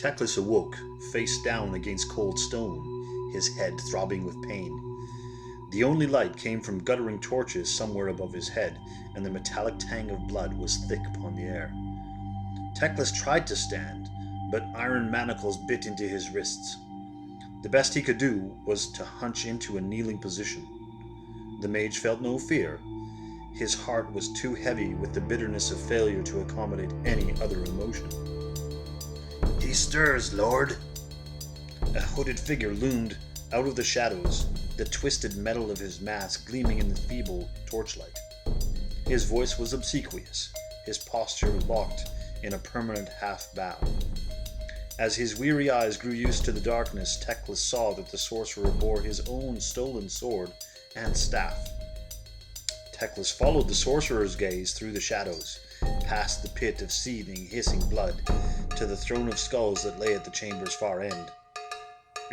Teclas awoke, face down against cold stone, his head throbbing with pain. The only light came from guttering torches somewhere above his head, and the metallic tang of blood was thick upon the air. Teclas tried to stand, but iron manacles bit into his wrists. The best he could do was to hunch into a kneeling position. The mage felt no fear. His heart was too heavy with the bitterness of failure to accommodate any other emotion. "He stirs, Lord." A hooded figure loomed out of the shadows, the twisted metal of his mask gleaming in the feeble torchlight. His voice was obsequious, his posture locked in a permanent half-bow. As his weary eyes grew used to the darkness, Teclas saw that the sorcerer bore his own stolen sword and staff. Teclas followed the sorcerer's gaze through the shadows, past the pit of seething, hissing blood, to the throne of skulls that lay at the chamber's far end.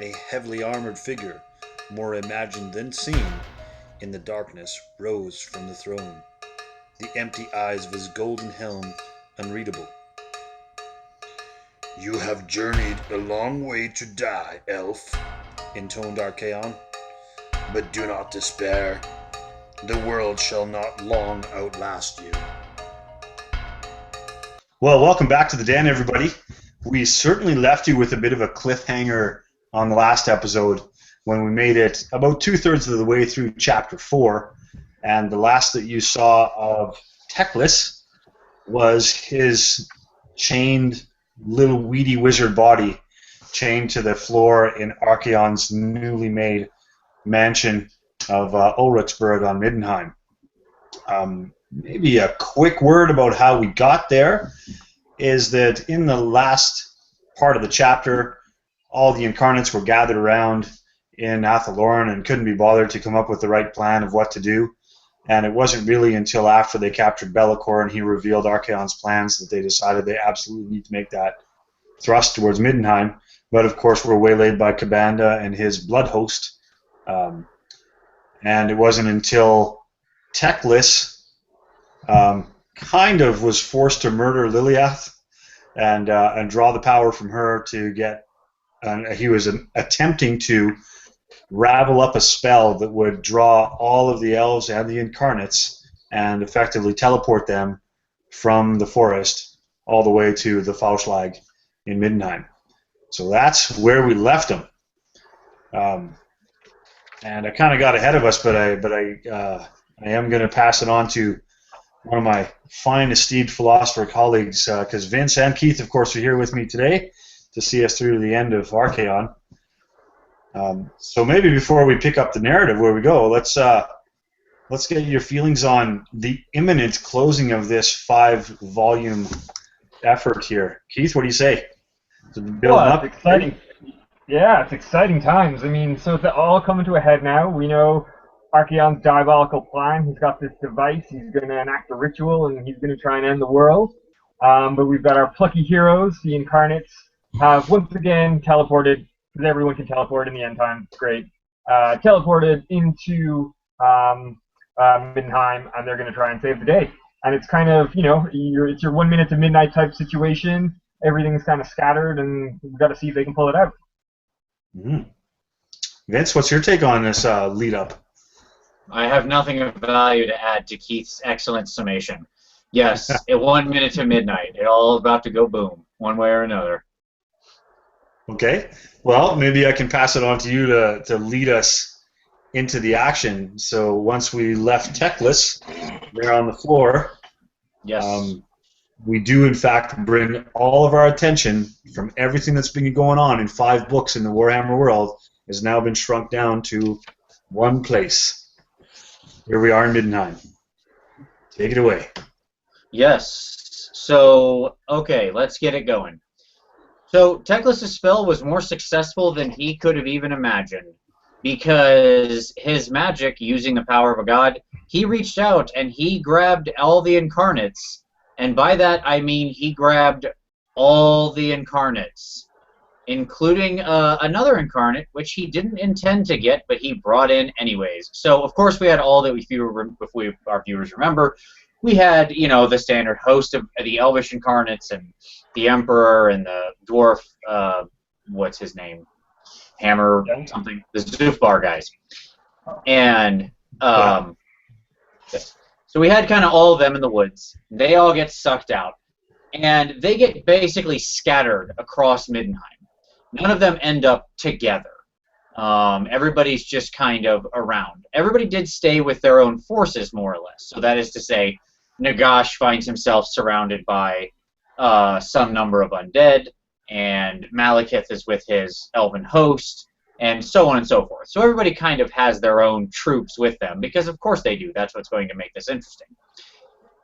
A heavily armored figure, more imagined than seen, in the darkness rose from the throne, the empty eyes of his golden helm unreadable. "You have journeyed a long way to die, elf," intoned Archaon, "but do not despair. The world shall not long outlast you." Well, welcome back to the den, everybody. We certainly left you with a bit of a cliffhanger on the last episode when we made it about 2/3 of the way through Chapter 4, and the last that you saw of Teclas was his chained little weedy wizard body chained to the floor in Archaon's newly made mansion of Ulrichsburg on Middenheim. Maybe a quick word about how we got there is that in the last part of the chapter, all the incarnates were gathered around in Athelorn and couldn't be bothered to come up with the right plan of what to do. And it wasn't really until after they captured Be'lakor and he revealed Archaon's plans that they decided they absolutely need to make that thrust towards Middenheim. But of course, were waylaid by Kabanda and his blood host. And it wasn't until Teclas kind of was forced to murder Liliath and draw the power from her to get. He was attempting to ravel up a spell that would draw all of the elves and the incarnates and effectively teleport them from the forest all the way to the Fauschlag in Middenheim. So that's where we left them. And I kind of got ahead of us, but I am going to pass it on to one of my fine esteemed philosopher colleagues, because Vince and Keith, of course, are here with me today to see us through to the end of Archaon. So maybe before we pick up the narrative where we go, let's get your feelings on the imminent closing of this 5-volume effort here. Keith, what do you say? Well, it's exciting. Yeah, it's exciting times. I mean, so it's all coming to a head now. We know Archaon's diabolical plan. He's got this device. He's going to enact a ritual, and he's going to try and end the world. But we've got our plucky heroes, the incarnates, have once again teleported, because everyone can teleport in the end time. It's great. Teleported into Middenheim, and they're going to try and save the day. And it's kind of, it's your 1 minute to midnight type situation. Everything's kind of scattered, and we've got to see if they can pull it out. Mm. Vince, what's your take on this lead-up? I have nothing of value to add to Keith's excellent summation. Yes, at 1 minute to midnight, it all about to go boom, one way or another. Okay. Well, maybe I can pass it on to you to lead us into the action. So once we left Teclas there on the floor, yes, we do in fact bring all of our attention from everything that's been going on in 5 books in the Warhammer world has now been shrunk down to one place. Here we are in Middenheim. Take it away. Yes. So, okay, let's get it going. So Teclas' spell was more successful than he could have even imagined, because his magic, using the power of a god, he reached out and he grabbed all the incarnates, and by that I mean he grabbed all the incarnates, including another incarnate, which he didn't intend to get, but he brought in anyways. So of course we had all that our viewers remember. we had, the standard host of the Elvish incarnates and the Emperor and the dwarf, what's his name? Hammer something. The Zufbar guys. And so we had kind of all of them in the woods. They all get sucked out. And they get basically scattered across Middenheim. None of them end up together. Everybody's just kind of around. Everybody did stay with their own forces, more or less. So that is to say, Nagash finds himself surrounded by some number of undead, and Malekith is with his elven host, and so on and so forth. So everybody kind of has their own troops with them, because of course they do. That's what's going to make this interesting.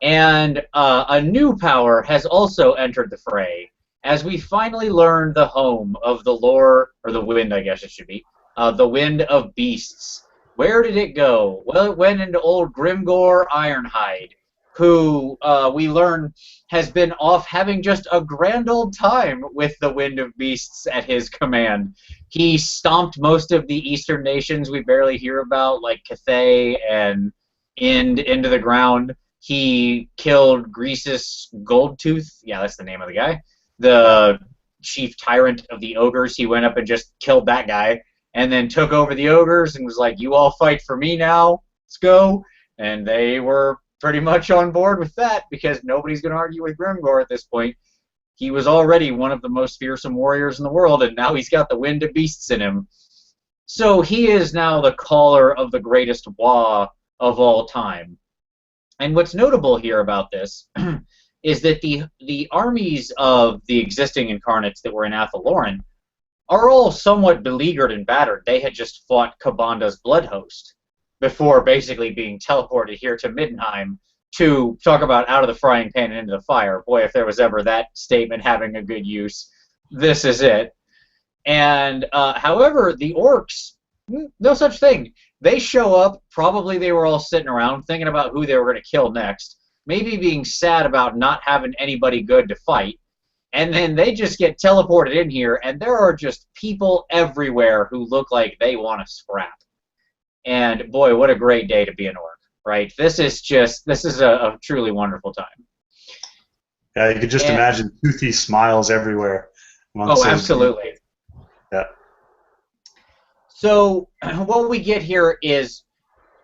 And a new power has also entered the fray, as we finally learn the home of the lore, or the wind, I guess it should be, the Wind of Beasts. Where did it go? Well, it went into old Grimgore Ironhide, who we learn has been off having just a grand old time with the Wind of Beasts at his command. He stomped most of the eastern nations we barely hear about, like Cathay and Ind, into the ground. He killed Greasus Goldtooth. Yeah, that's the name of the guy. The chief tyrant of the ogres. He went up and just killed that guy, and then took over the ogres and was like, "You all fight for me now. Let's go." And they were pretty much on board with that, because nobody's going to argue with Grimgore at this point. He was already one of the most fearsome warriors in the world, and now he's got the Wind of Beasts in him. So he is now the caller of the greatest Wa of all time. And what's notable here about this is that the armies of the existing incarnates that were in Athaloran are all somewhat beleaguered and battered. They had just fought Kabanda's blood host before basically being teleported here to Middenheim to talk about out of the frying pan and into the fire. Boy, if there was ever that statement having a good use, this is it. And however, the orcs, no such thing. They show up, probably they were all sitting around thinking about who they were going to kill next, maybe being sad about not having anybody good to fight, and then they just get teleported in here, and there are just people everywhere who look like they want to scrap. And boy, what a great day to be an orc, right? This is a truly wonderful time. Yeah, you could just imagine toothy smiles everywhere. Oh, absolutely. Yeah. So what we get here is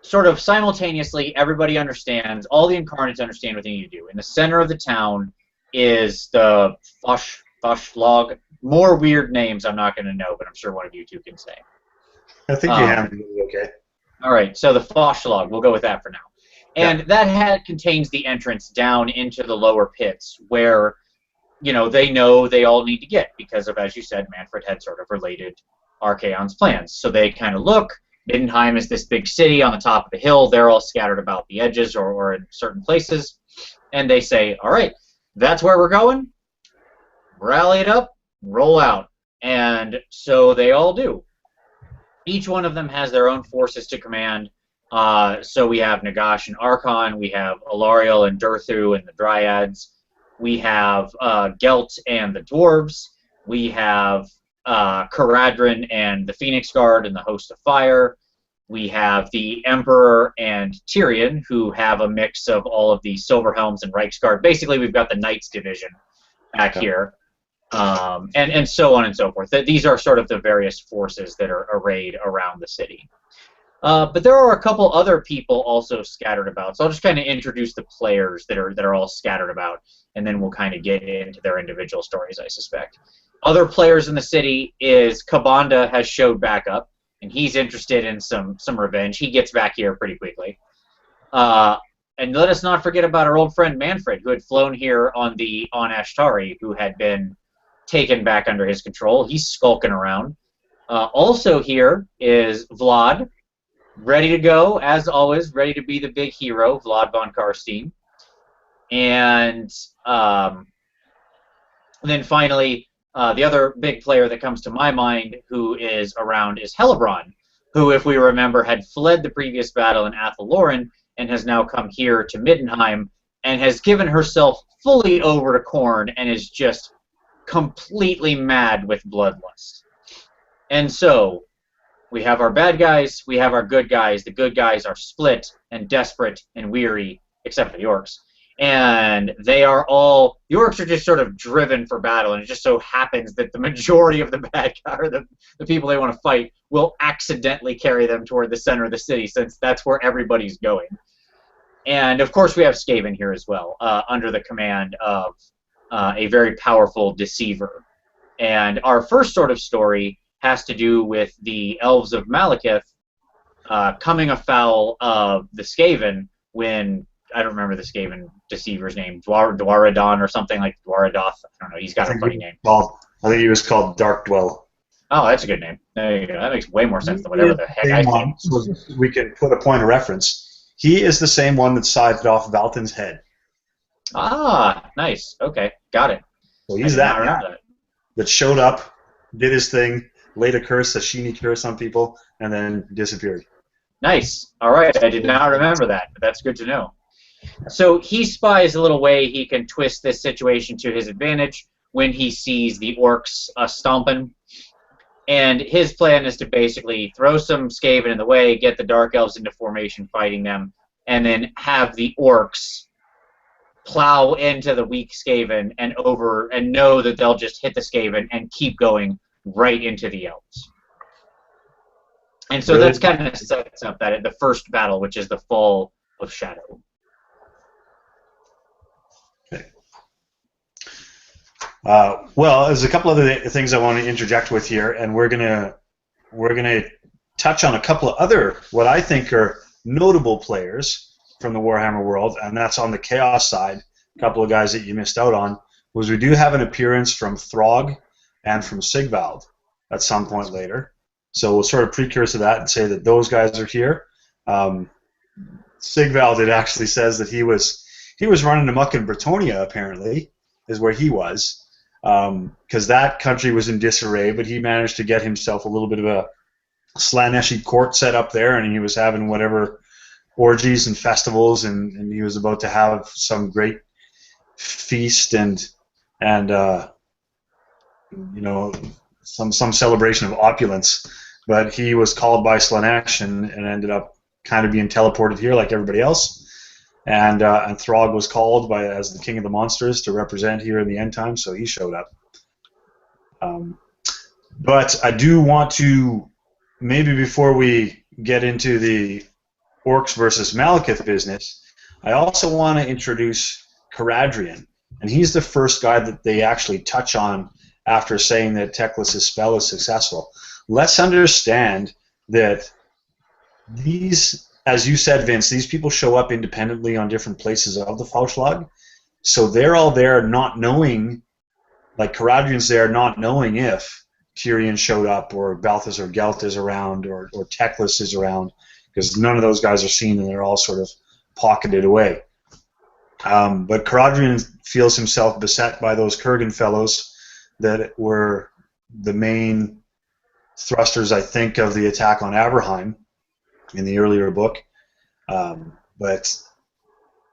sort of simultaneously everybody understands, all the incarnates understand what they need to do. In the center of the town is the Fosh-log. More weird names I'm not going to know, but I'm sure one of you two can say. I think you have to be okay. All right, so the Fosh-log, we'll go with that for now. And that contains the entrance down into the lower pits where, they know they all need to get because of, as you said, Manfred had sort of related Archaon's plans. So they kind of look. Middenheim is this big city on the top of the hill. They're all scattered about the edges or in certain places. And they say, all right, that's where we're going. Rally it up, roll out. And so they all do. Each one of them has their own forces to command. So we have Nagash and Archaon. We have Elarielle and Durthu and the Dryads. We have Gelt and the Dwarves. We have Karadrian and the Phoenix Guard and the Host of Fire. We have the Emperor and Tyrion, who have a mix of all of the Silverhelms and Reiksguard. Basically, we've got the Knights division back here, and so on and so forth. These are sort of the various forces that are arrayed around the city. But there are a couple other people also scattered about. So I'll just kind of introduce the players that are all scattered about, and then we'll kind of get into their individual stories, I suspect. Other players in the city is Kabanda has showed back up, and he's interested in some revenge. He gets back here pretty quickly. And let us not forget about our old friend Manfred, who had flown here on Ashtari, who had been taken back under his control. He's skulking around. Also here is Vlad, ready to go, as always, ready to be the big hero, Vlad von Karstein. And then finally, the other big player that comes to my mind who is around is Hellebron, who, if we remember, had fled the previous battle in Athaloran and has now come here to Middenheim and has given herself fully over to Khorne and is just completely mad with bloodlust. And so we have our bad guys, we have our good guys. The good guys are split and desperate and weary, except for the orcs. And they are all, the orcs are just sort of driven for battle, and it just so happens that the majority of the bad guy, or the people they want to fight, will accidentally carry them toward the center of the city, since that's where everybody's going. And of course we have Skaven here as well, under the command of a very powerful deceiver. And our first sort of story has to do with the elves of Malekith coming afoul of the Skaven when, I don't remember the Skaven deceiver's name, Dwaradon or something like Dwaradoth. I don't know. He's got a funny name. I think he was called Dark Dwell. Oh, that's a good name. There you go. That makes way more sense than whatever the heck I think. So we can put a point of reference. He is the same one that scythed off Valton's head. Ah, nice. Okay, got it. So he's that guy that showed up, did his thing, laid a curse, a Sheeny curse on people, and then disappeared. Nice. All right. I did not remember that, but that's good to know. So he spies a little way he can twist this situation to his advantage when he sees the orcs stomping. And his plan is to basically throw some Skaven in the way, get the Dark Elves into formation fighting them, and then have the orcs plow into the weak Skaven and know that they'll just hit the Skaven and keep going right into the Elves. And so that's kind of sets up the first battle, which is the Fall of Shadow. Okay. Well, there's a couple other things I want to interject with here, and we're gonna touch on a couple of other what I think are notable players from the Warhammer world, and that's on the Chaos side. A couple of guys that you missed out on was we do have an appearance from Throg and from Sigvald at some point later. So we'll sort of precursor that and say that those guys are here. Sigvald, it actually says that he was running amok in Bretonnia, apparently, is where he was, because that country was in disarray, but he managed to get himself a little bit of a Slaneshi court set up there, and he was having whatever orgies and festivals, and he was about to have some great feast and you know, some celebration of opulence. But he was called by Slaanesh and ended up kind of being teleported here like everybody else. And Throg was called as the king of the monsters to represent here in the end time, so he showed up. But I do want to, maybe before we get into the Orcs versus Malekith business, I also want to introduce Karadrian. And he's the first guy that they actually touch on after saying that Teclas' spell is successful. Let's understand that these, as you said, Vince, these people show up independently on different places of the Fauschlag. So they're all there not knowing, like Karadrian's there not knowing if Tyrion showed up or Balthazar Gelt is around or Teclas is around, because none of those guys are seen and they're all sort of pocketed away. But Karadrian feels himself beset by those Kurgan fellows that were the main thrusters, I think, of the attack on Aberheim in the earlier book. But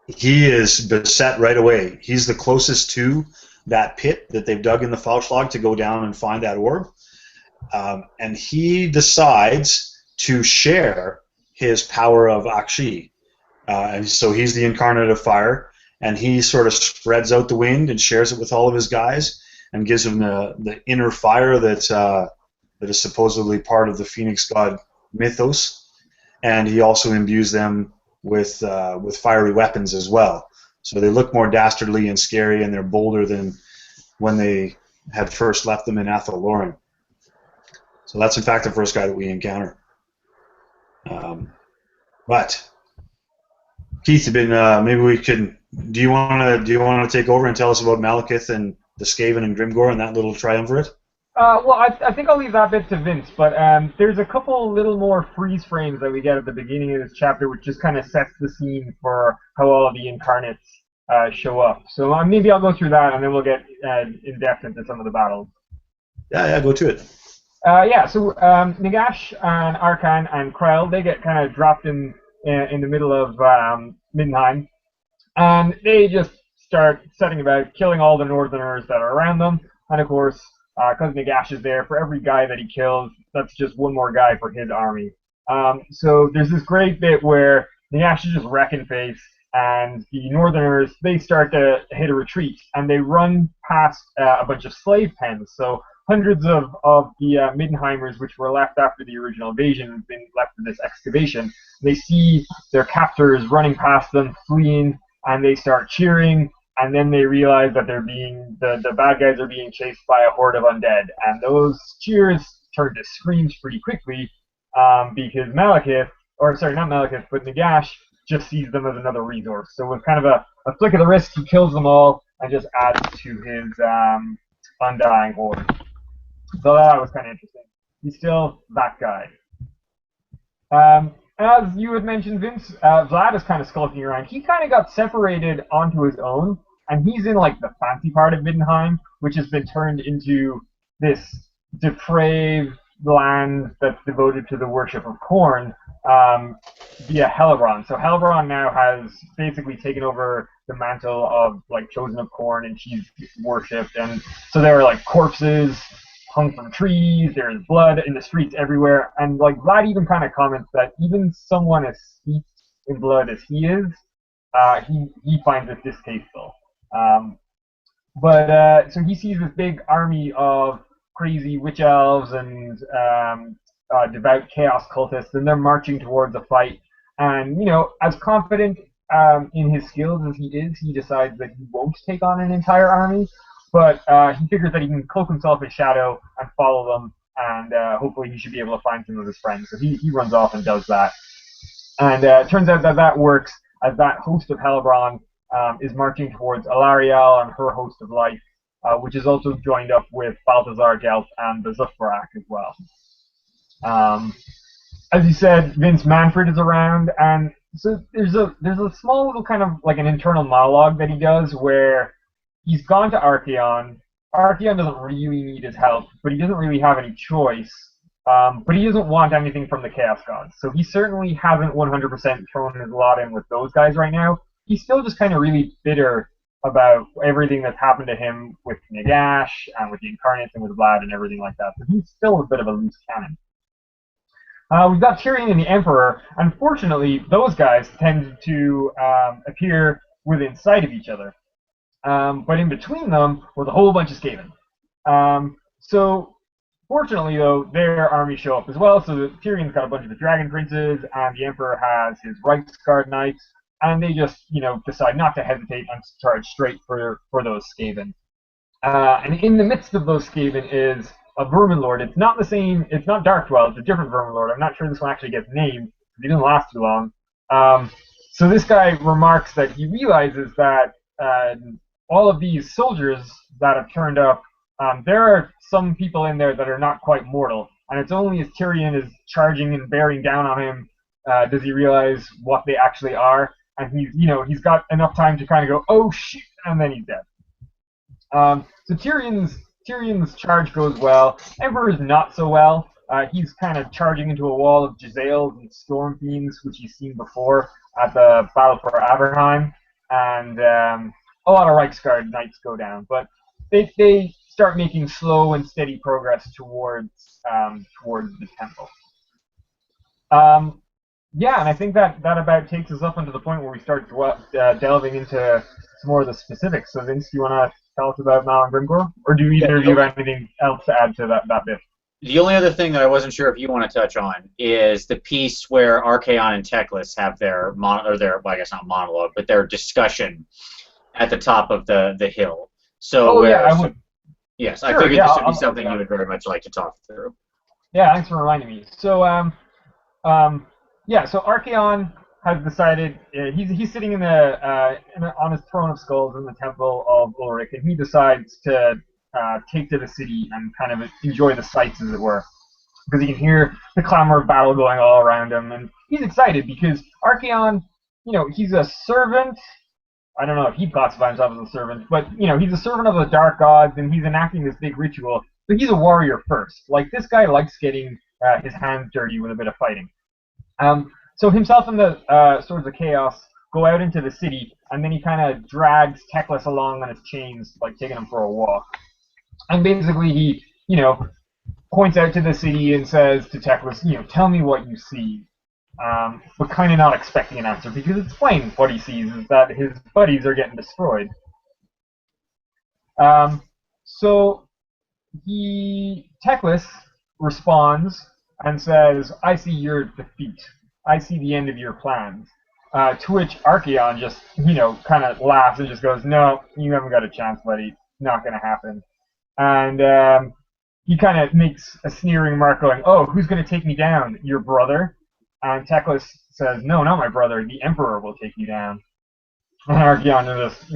he is beset right away. He's the closest to that pit that they've dug in the Fauschlag to go down and find that orb. And he decides to share his power of Akshi. And so he's the incarnate of fire, and he sort of spreads out the wind and shares it with all of his guys and gives them the inner fire that is supposedly part of the Phoenix god mythos, and he also imbues them with fiery weapons as well. So they look more dastardly and scary, and they're bolder than when they had first left them in Athel Loren. So that's in fact the first guy that we encounter. But Keith, maybe we can. Do you want to take over and tell us about Malekith and the Skaven and Grimgore and that little triumvirate? Well, I think I'll leave that bit to Vince, but there's a couple little more freeze frames that we get at the beginning of this chapter, which just kind of sets the scene for how all of the incarnates show up. So maybe I'll go through that, and then we'll get in depth into some of the battles. Yeah, go to it. So Nagash and Archaon and Krell, they get kind of dropped in the middle of Middenheim, and they just start setting about killing all the Northerners that are around them. And of course, because Nagash is there, for every guy that he kills, that's just one more guy for his army. So there's this great bit where Nagash is just wrecking face. and the Northerners, they start to hit a retreat, and they run past a bunch of slave pens. So hundreds of the Middenheimers, which were left after the original invasion, have been left in this excavation. They see their captors running past them, fleeing, and they start cheering, and then they realize that they're being, the bad guys are being chased by a horde of undead, and those cheers turn to screams pretty quickly, because Malekith, or sorry, not Malekith, but Nagash, just sees them as another resource. So with kind of a flick of the wrist, he kills them all and just adds to his undying horde. So that was kind of interesting. He's still that guy. As you had mentioned, Vince, Vlad is kind of skulking around. He kind of got separated onto his own, and he's in like the fancy part of Middenheim, which has been turned into this depraved land that's devoted to the worship of corn, via Helebron. So Helebron now has basically taken over the mantle of like chosen of corn, and she's worshipped. And so there are like corpses hung from trees. There's blood in the streets everywhere. And like Vlad even kind of comments that even someone as steeped in blood as he is, he finds it distasteful. So he sees this big army of crazy witch elves and devout chaos cultists, and they're marching towards a fight. And, you know, as confident in his skills as he is, he decides that he won't take on an entire army, but he figures that he can cloak himself in shadow and follow them, and hopefully he should be able to find some of his friends. So he runs off and does that. And it turns out that that works, as that host of Helebron is marching towards Elarielle and her host of life, which is also joined up with Balthazar Gelt and the Zufbarak as well. As you said, Vince Manfred is around, and so there's a small little kind of like an internal monologue that he does where he's gone to Archaon. Archaon doesn't really need his help, but he doesn't really have any choice. But he doesn't want anything from the Chaos Gods, so he certainly hasn't 100% thrown his lot in with those guys right now. He's still just kind of really bitter about everything that's happened to him with Nagash and with the Incarnates and with Vlad and everything like that. So he's still a bit of a loose cannon. We've got Tyrion and the Emperor. Unfortunately, those guys tend to appear within sight of each other. But in between them was a whole bunch of Skaven. So fortunately, though, their armies show up as well. So Tyrion's got a bunch of the Dragon Princes, and the Emperor has his Reichsguard Knights, and they just, you know, decide not to hesitate and charge straight for those Skaven. And in the midst of those Skaven is a Vermin Lord. It's not the same. It's not Darkdwell. It's a different Vermin Lord. I'm not sure this one actually gets named. He didn't last too long. So this guy remarks that he realizes that all of these soldiers that have turned up, there are some people in there that are not quite mortal, and it's only as Tyrion is charging and bearing down on him does he realize what they actually are, and he's got enough time to kind of go, oh shit, and then he's dead. So Tyrion's charge goes well. Emperor's not so well. He's kind of charging into a wall of Jezzails and Storm Fiends, which he's seen before at the Battle for Averheim, and a lot of Reichsguard Knights go down, but they start making slow and steady progress towards the temple. Yeah, and I think that about takes us up until the point where we start delving into some more of the specifics. So Vince, do you want to tell us about Mal and Grimgore? Or do either of you have anything else to add to that bit? The only other thing that I wasn't sure if you want to touch on is the piece where Archaon and Teclas have their well, I guess not monologue, but their discussion at the top of the hill. So I would. Yes, sure, I figured this would be I'll something you would very much like to talk through. Yeah, thanks for reminding me. So so Archaon has decided he's sitting on his throne of skulls in the temple of Ulrich, and he decides to take to the city and kind of enjoy the sights, as it were, because he can hear the clamor of battle going all around him, and he's excited because Archaon, he's a servant. I don't know if he'd classify himself as a servant, but he's a servant of the dark gods, and he's enacting this big ritual. So he's a warrior first. Like, this guy likes getting his hands dirty with a bit of fighting. So himself and the Swords of Chaos go out into the city, and then he kind of drags Teclas along on his chains, like taking him for a walk. And basically he, points out to the city and says to Teclas, tell me what you see. but kind of not expecting an answer because it's plain what he sees is that his buddies are getting destroyed. So Teclas responds and says, "I see your defeat. I see the end of your plans." To which Archaon just, kind of laughs and just goes, "No, you haven't got a chance, buddy. Not going to happen." And he kind of makes a sneering remark going, "Oh, who's going to take me down? Your brother?" And Teclas says, "No, not my brother. The Emperor will take you down." And Archaon is just,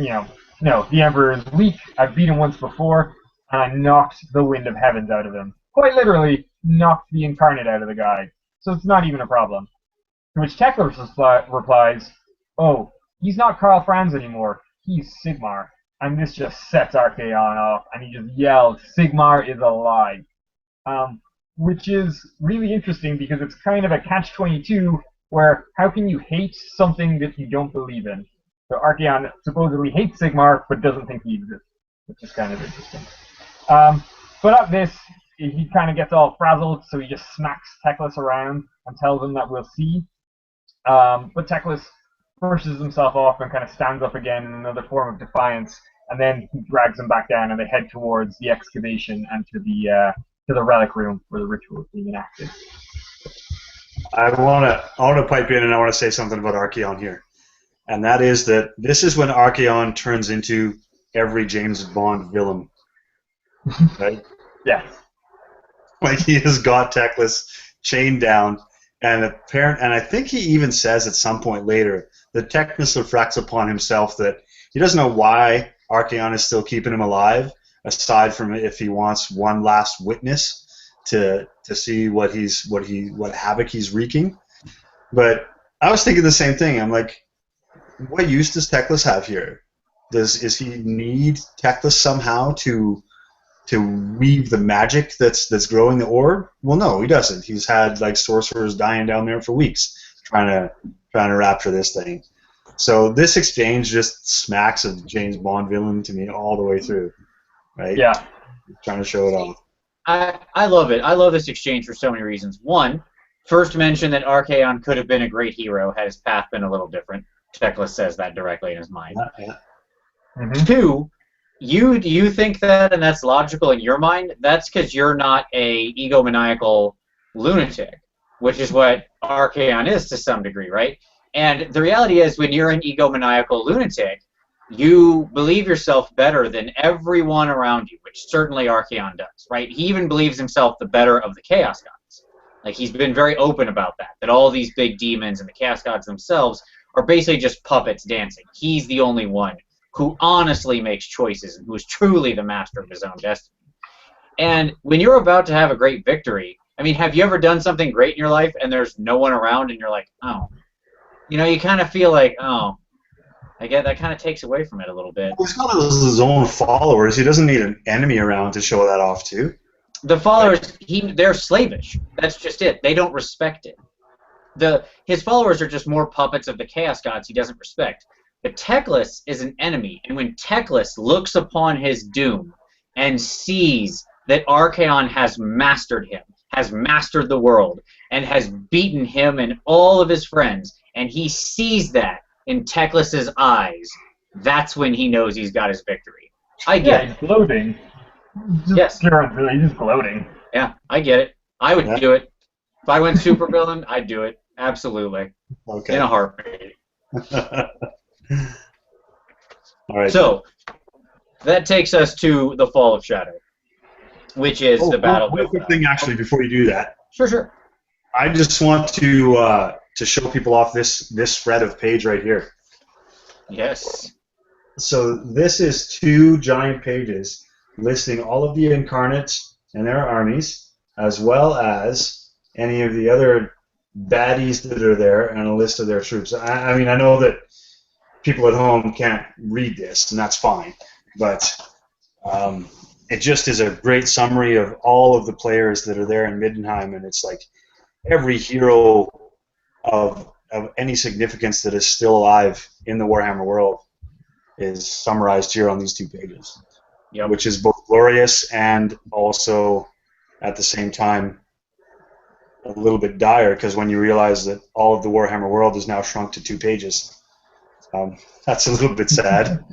"No, the Emperor is weak. I've beat him once before, and I knocked the wind of heavens out of him. Quite literally, knocked the incarnate out of the guy. So it's not even a problem." To which Teclas replies, "Oh, he's not Karl Franz anymore. He's Sigmar." And this just sets Archaon off, and he just yells, "Sigmar is alive." Which is really interesting because it's kind of a catch-22 where how can you hate something that you don't believe in? So Archaon supposedly hates Sigmar, but doesn't think he exists, which is kind of interesting. But at this, he kind of gets all frazzled, so he just smacks Teclas around and tells him that we'll see. But Teclas pushes himself off and kind of stands up again in another form of defiance, and then he drags him back down, and they head towards the excavation and to the relic room where the ritual is being enacted. I want to pipe in, and I want to say something about Archaon here, and that is that this is when Archaon turns into every James Bond villain, right? Yes. Like he has got Teclas chained down, and I think he even says at some point later that Teclas reflects upon himself that he doesn't know why Archaon is still keeping him alive, aside from if he wants one last witness to see what havoc he's wreaking. But I was thinking the same thing. I'm like, what use does Teclas have here? Is he need Teclas somehow to weave the magic that's growing the orb? Well, no, he doesn't. He's had like sorcerers dying down there for weeks trying to rapture this thing. So this exchange just smacks of James Bond villain to me all the way through, right? Yeah. Trying to show it off. I love it. I love this exchange for so many reasons. One, first mention that Archaon could have been a great hero had his path been a little different. Teclas says that directly in his mind. Yeah. Mm-hmm. Two, you think that and that's logical in your mind. That's because you're not a egomaniacal lunatic, which is what Archaon is to some degree, right? And the reality is, when you're an egomaniacal lunatic, you believe yourself better than everyone around you, which certainly Archaon does, right? He even believes himself the better of the Chaos Gods. Like, he's been very open about that all these big demons and the Chaos Gods themselves are basically just puppets dancing. He's the only one who honestly makes choices and who is truly the master of his own destiny. And when you're about to have a great victory, I mean, have you ever done something great in your life and there's no one around and you're like, oh, you kind of feel like, oh, I get that kind of takes away from it a little bit. Well, he's got his own followers. He doesn't need an enemy around to show that off too. The followers, they're slavish. That's just it. They don't respect it. His followers are just more puppets of the Chaos Gods he doesn't respect. But Teclas is an enemy, and when Teclas looks upon his doom and sees that Archaon has mastered him, has mastered the world, and has beaten him and all of his friends, and he sees that in Teclas's eyes, that's when he knows he's got his victory. I get it. He's gloating. Yes. He's just gloating. Yeah, I get it. I would do it. If I went supervillain, I'd do it. Absolutely. Okay. In a heartbeat. All right. So, that takes us to the Fall of Shadow, which is the battle. One quick thing, actually, before you do that. Sure. I just want to show people off this spread of page right here. Yes. So this is 2 giant pages listing all of the incarnates and their armies, as well as any of the other baddies that are there, and a list of their troops. I mean, I know that people at home can't read this, and that's fine, but it just is a great summary of all of the players that are there in Middenheim, and it's like every hero of any significance that is still alive in the Warhammer world is summarized here on these 2 pages, which is both glorious and also, at the same time, a little bit dire, because when you realize that all of the Warhammer world is now shrunk to 2 pages, that's a little bit sad.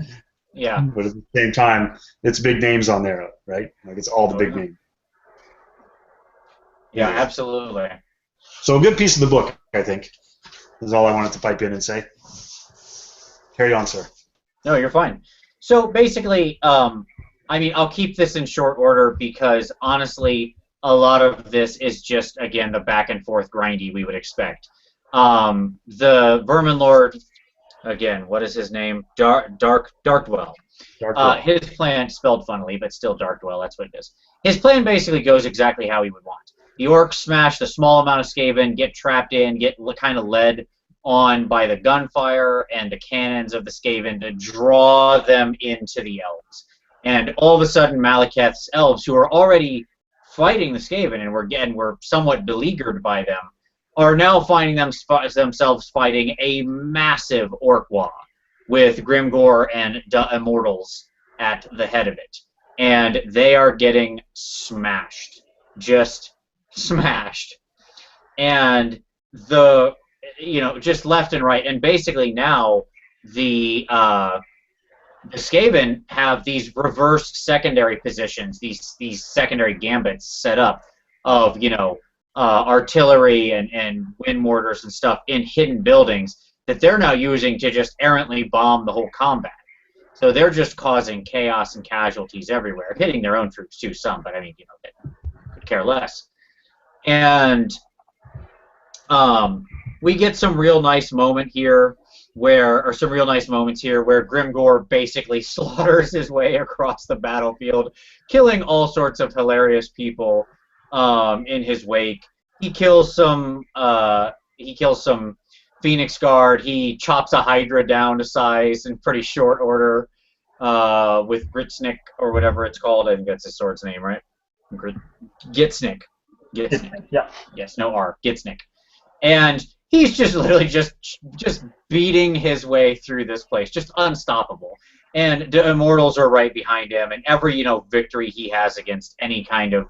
Yeah. But at the same time, it's big names on there, right? Like, it's all the big names. Yeah, Anyway. absolutely. So a good piece of the book, I think, is all I wanted to pipe in and say. Carry on, sir. No, you're fine. So basically, I mean, I'll keep this in short order because honestly, a lot of this is just, again, the back and forth grindy we would expect. The Vermin Lord, again, what is his name? Darkdwell. His plan, spelled funnily, but still Darkdwell, that's what it is. His plan basically goes exactly how he would want. The orcs smash the small amount of Skaven, get trapped in, get kind of led on by the gunfire and the cannons of the Skaven to draw them into the elves. And all of a sudden, Malekith's elves, who are already fighting the Skaven and were somewhat beleaguered by them, are now finding themselves fighting a massive orc war with Grimgore and Immortals at the head of it. And they are getting smashed. Just smashed. And just left and right. And basically now the Skaven have these reversed secondary positions, these secondary gambits set up of, artillery and wind mortars and stuff in hidden buildings that they're now using to just errantly bomb the whole combat. So they're just causing chaos and casualties everywhere, hitting their own troops too, some, but I mean, they could care less. And we get some real nice moments here where Grimgore basically slaughters his way across the battlefield, killing all sorts of hilarious people in his wake. He kills some Phoenix Guard. He chops a Hydra down to size in pretty short order with Gritsnik or whatever it's called. I think that's his sword's name, right? Gitsnik. Yeah. Yes, no R. Gitsnik. And he's just literally just beating his way through this place, just unstoppable. And the Immortals are right behind him, and every victory he has against any kind of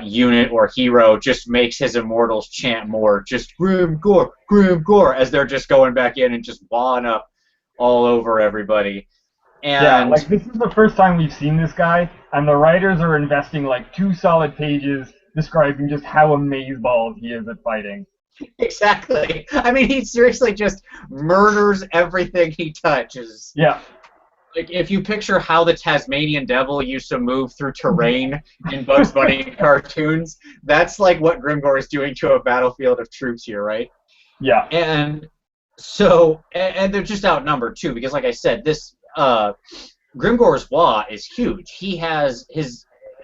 unit or hero just makes his Immortals chant more, just Grimgore, Grimgore, as they're just going back in and just wawing up all over everybody. And yeah, like this is the first time we've seen this guy, and the writers are investing like 2 solid pages describing just how amazeballs he is at fighting. Exactly. I mean, he seriously just murders everything he touches. Yeah. Like, if you picture how the Tasmanian Devil used to move through terrain in Bugs Bunny cartoons, that's like what Grimgore is doing to a battlefield of troops here, right? Yeah. And so, and they're just outnumbered too, because like I said, this Grimgore's Wa is huge. He has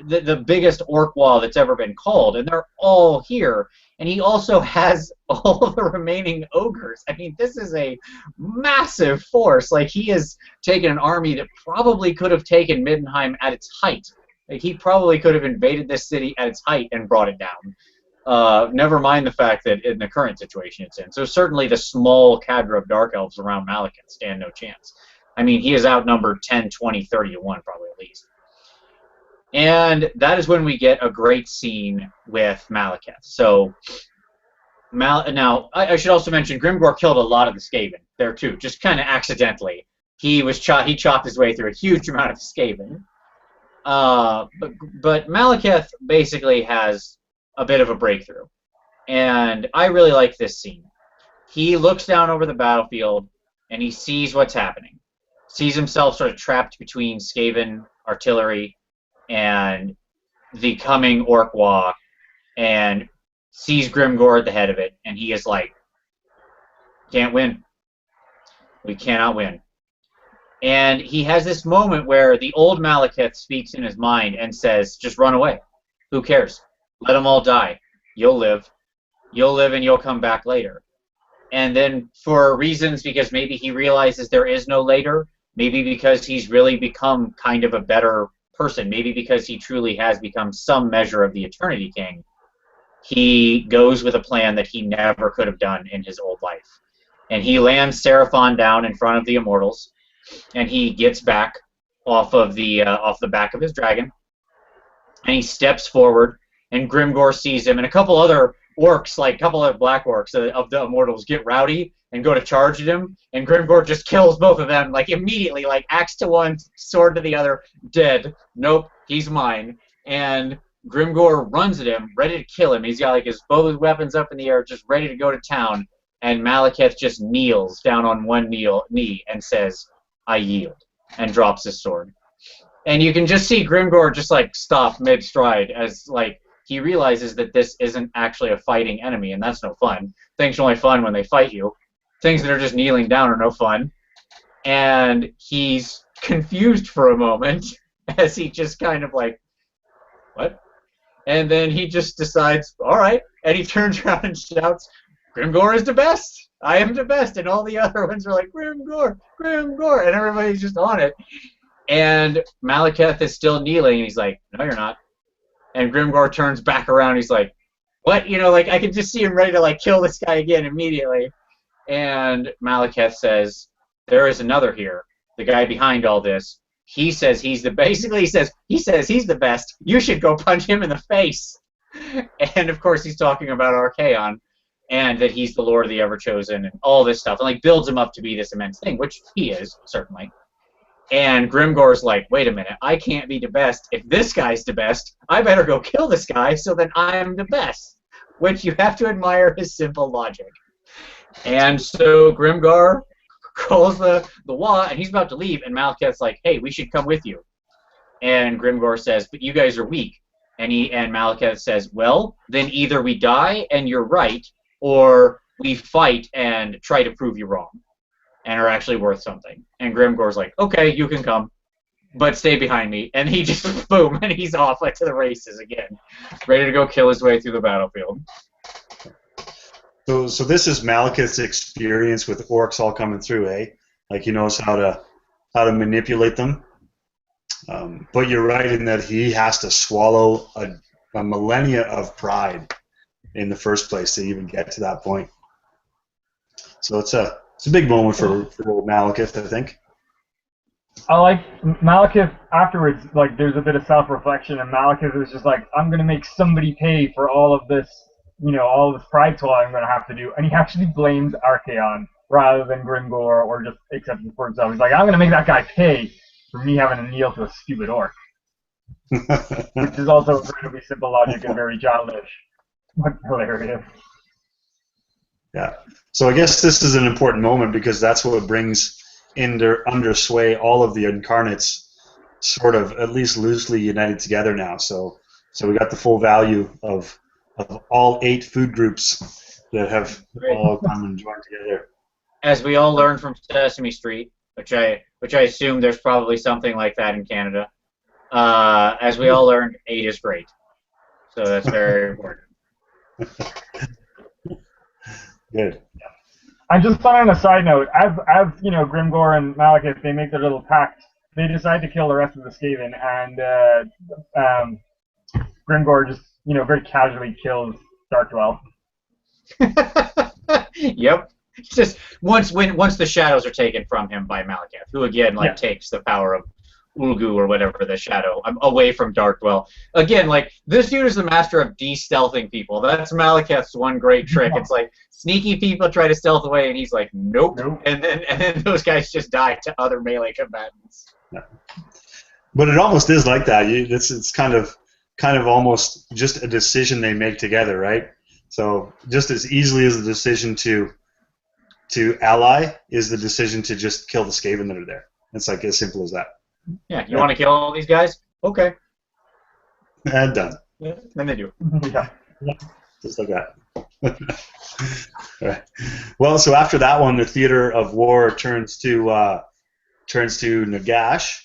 the biggest orc wall that's ever been called, and they're all here. And he also has all of the remaining ogres. I mean, this is a massive force. Like, he has taken an army that probably could have taken Middenheim at its height. Like, he probably could have invaded this city at its height and brought it down. Never mind the fact that in the current situation it's in. So certainly the small cadre of Dark Elves around Malekith stand no chance. I mean, he is outnumbered 10, 20, 30 to 1 probably at least. And that is when we get a great scene with Malekith. So, now, I should also mention, Grimgore killed a lot of the Skaven there too, just kind of accidentally. He chopped his way through a huge amount of Skaven. But Malekith basically has a bit of a breakthrough. And I really like this scene. He looks down over the battlefield, and he sees what's happening. Sees himself sort of trapped between Skaven artillery and the coming orc wall, and sees Grimgore at the head of it, and he is like, can't win. We cannot win. And he has this moment where the old Malekith speaks in his mind and says, just run away. Who cares? Let them all die. You'll live. You'll live and you'll come back later. And then for reasons, because maybe he realizes there is no later, maybe because he's really become kind of a better person, maybe because he truly has become some measure of the Eternity King, he goes with a plan that he never could have done in his old life. And he lands Seraphon down in front of the Immortals, and he gets back off the back of his dragon, and he steps forward, and Grimgore sees him, and a couple other orcs, like a couple of black orcs of the immortals, get rowdy and go to charge at him, and Grimgore just kills both of them, like immediately, like axe to one, sword to the other, dead. Nope, he's mine. And Grimgore runs at him, ready to kill him. He's got like both his weapons up in the air, just ready to go to town. And Malekith just kneels down on one knee and says, "I yield," and drops his sword. And you can just see Grimgore just like stop mid-stride as like he realizes that this isn't actually a fighting enemy, and that's no fun. Things are only fun when they fight you. Things that are just kneeling down are no fun. And he's confused for a moment as he just kind of like, what? And then he just decides, all right, and he turns around and shouts, "Grimgore is the best! I am the best!" And all the other ones are like, "Grimgore! Grimgore!" And everybody's just on it. And Malekith is still kneeling, and he's like, "No, you're not." And Grimgore turns back around, he's like, "What?" You know, like, I can just see him ready to, like, kill this guy again immediately. And Malekith says, "There is another here, the guy behind all this. He says he's the basically he says he's the best. You should go punch him in the face." And of course he's talking about Archaon and that he's the Lord of the Everchosen and all this stuff, and like builds him up to be this immense thing, which he is, certainly. And Grimgore's like, "Wait a minute, I can't be the best. If this guy's the best, I better go kill this guy so that I'm the best." Which you have to admire his simple logic. And so Grimgore calls the Wa, and he's about to leave, and Malekith's like, "Hey, we should come with you." And Grimgore says, "But you guys are weak." And Malekith says, "Well, then either we die and you're right, or we fight and try to prove you wrong and are actually worth something." And Grimgore's like, "Okay, you can come, but stay behind me." And he just, boom, and he's off like to the races again, ready to go kill his way through the battlefield. So this is Malekith's experience with orcs all coming through, eh? Like he knows how to manipulate them. But you're right in that he has to swallow a millennia of pride in the first place to even get to that point. So it's a big moment for old Malekith, I think. I like Malekith afterwards. Like there's a bit of self-reflection, and Malekith is just like, "I'm gonna make somebody pay for all of this, you know, all of this pride toil I'm gonna have to do." And he actually blames Archaon rather than Grimgore or just accepting for himself. He's like, "I'm gonna make that guy pay for me having to kneel to a stupid orc," which is also incredibly simple logic and very childish, but hilarious. Yeah. So I guess this is an important moment because that's what brings under sway all of the incarnates sort of at least loosely united together now. So we got the full value of all 8 food groups that have all come and joined together. As we all learned from Sesame Street, which I assume there's probably something like that in Canada. As we all learned, 8 is great. So that's very important. Good. And just on a side note, as you know, Grimgore and Malekith, they make their little pact. They decide to kill the rest of the Skaven, and Grimgore just, you know, very casually kills Darkdwell. Yep. Just once the shadows are taken from him by Malekith, who again takes the power of Ulgu or whatever, the shadow, away from Darkdwell. Again, like, this dude is the master of de-stealthing people. That's Malekith's one great trick. It's like sneaky people try to stealth away, and he's like, nope. And then those guys just die to other melee combatants. Yeah. But it almost is like that. It's kind of almost just a decision they make together, right? So just as easily as the decision to ally is the decision to just kill the Skaven that are there. It's like as simple as that. Yeah, you want to kill all these guys? Okay. And done. Yeah, then they do. Yeah. Just like that. All right. Well, so after that one, the theater of war turns to Nagash,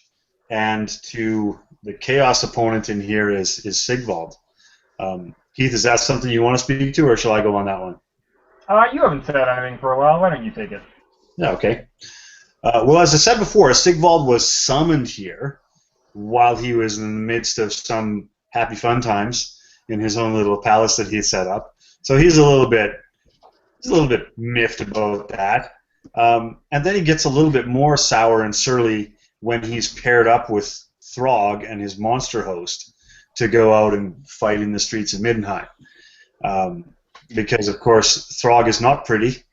and to the chaos opponent in here is Sigvald. Keith, is that something you want to speak to, or shall I go on that one? You haven't said anything for a while. Why don't you take it? Yeah, okay. Well, as I said before, Sigvald was summoned here while he was in the midst of some happy fun times in his own little palace that he had set up. So he's a little bit miffed about that. And then he gets a little bit more sour and surly when he's paired up with Throg and his monster host to go out and fight in the streets of Middenheim. because of course Throg is not pretty.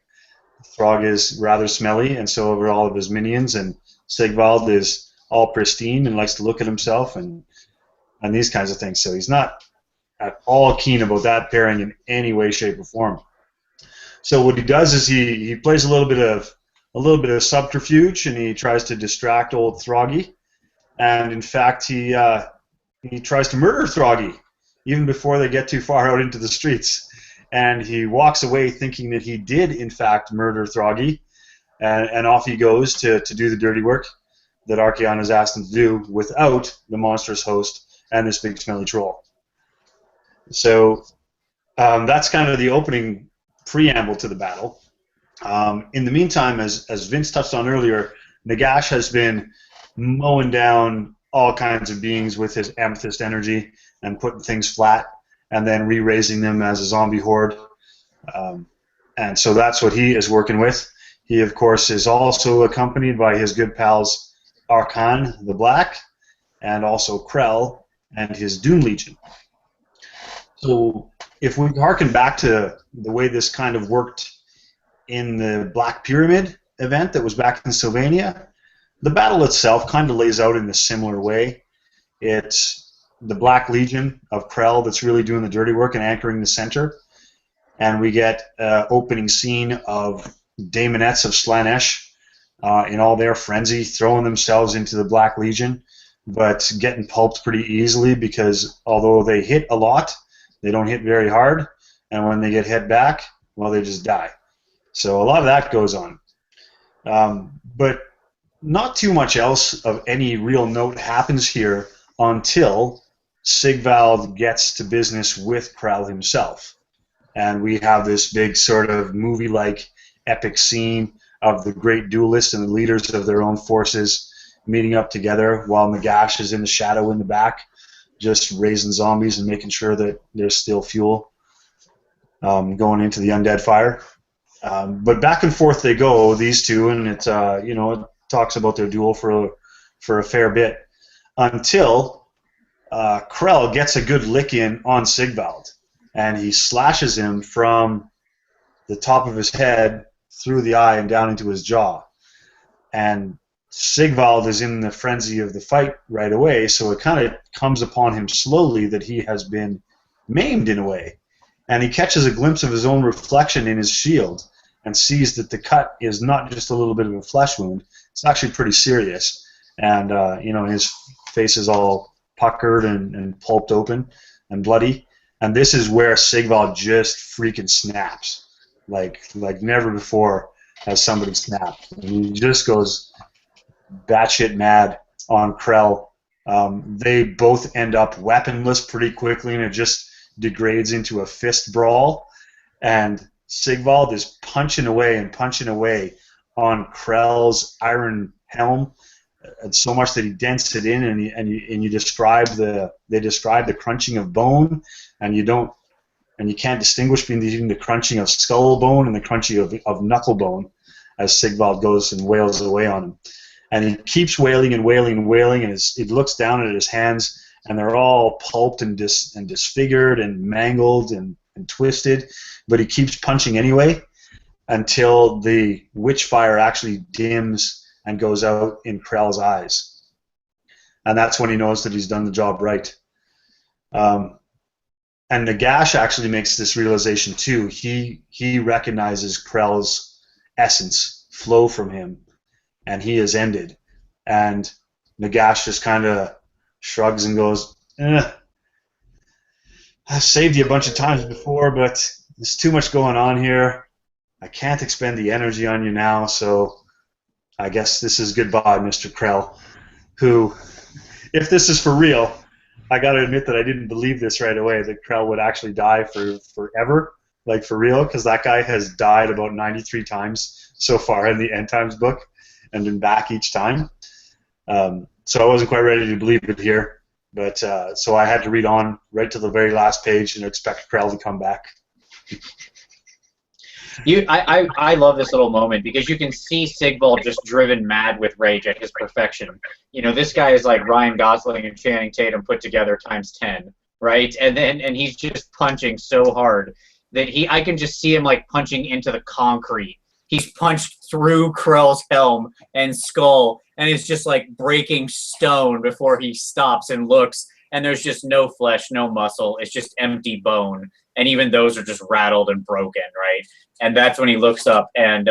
Throg is rather smelly, and so are all of his minions, and Sigvald is all pristine and likes to look at himself and these kinds of things. So he's not at all keen about that pairing in any way, shape, or form. So what he does is he plays a little bit of subterfuge, and he tries to distract old Throggy. And in fact, he tries to murder Throggy even before they get too far out into the streets. And he walks away thinking that he did, in fact, murder Throggy, and off he goes to do the dirty work that Archaon has asked him to do without the monstrous host and this big smelly troll. So that's kind of the opening preamble to the battle. In the meantime, as Vince touched on earlier, Nagash has been mowing down all kinds of beings with his amethyst energy and putting things flat and then re-raising them as a zombie horde. And so that's what he is working with. He, of course, is also accompanied by his good pals Archaon the Black and also Krell and his Doom Legion. So if we harken back to the way this kind of worked in the Black Pyramid event that was back in Sylvania, the battle itself kind of lays out in a similar way. It's the Black Legion of Krell that's really doing the dirty work and anchoring the center. And we get an opening scene of Daemonettes of Slaanesh in all their frenzy, throwing themselves into the Black Legion, but getting pulped pretty easily because although they hit a lot, they don't hit very hard, and when they get hit back, well, they just die. So a lot of that goes on. But not too much else of any real note happens here until Sigvald gets to business with Krell himself. And we have this big sort of movie-like epic scene of the great duelists and the leaders of their own forces meeting up together while Nagash is in the shadow in the back, just raising zombies and making sure that there's still fuel going into the undead fire. But back and forth they go, these two, and it talks about their duel for a fair bit until Krell gets a good lick in on Sigvald, and he slashes him from the top of his head through the eye and down into his jaw. And Sigvald is in the frenzy of the fight right away, so it kind of comes upon him slowly that he has been maimed in a way. And he catches a glimpse of his own reflection in his shield and sees that the cut is not just a little bit of a flesh wound, it's actually pretty serious. And, his face is all puckered and pulped open and bloody. And this is where Sigvald just freaking snaps. Like never before has somebody snapped. And he just goes batshit mad on Krell. They both end up weaponless pretty quickly, and it just degrades into a fist brawl. And Sigvald is punching away on Krell's iron helm, so much that he dents it in, and you describe the crunching of bone, and you can't distinguish between the crunching of skull bone and the crunching of knuckle bone as Sigvald goes and wails away on him. And he keeps wailing and wailing and wailing, and he looks down at his hands, and they're all pulped and disfigured and mangled and twisted, but he keeps punching anyway until the witch fire actually dims and goes out in Krell's eyes. And that's when he knows that he's done the job right. And Nagash actually makes this realization too. He recognizes Krell's essence flow from him, and he is ended. And Nagash just kind of shrugs and goes, I've saved you a bunch of times before, but there's too much going on here. I can't expend the energy on you now, so I guess this is goodbye, Mr. Krell. Who, if this is for real, I gotta admit that I didn't believe this right away, that Krell would actually die forever, like for real, because that guy has died about 93 times so far in the End Times book and been back each time. So I wasn't quite ready to believe it here, but so I had to read on right to the very last page and expect Krell to come back. I love this little moment because you can see Sigvald just driven mad with rage at his perfection. This guy is like Ryan Gosling and Channing Tatum put together times 10, right? And he's just punching so hard. that I can just see him like punching into the concrete. He's punched through Krell's helm and skull, and he's just like breaking stone before he stops and looks, and there's just no flesh, no muscle. It's just empty bone, and even those are just rattled and broken, right? And that's when he looks up, and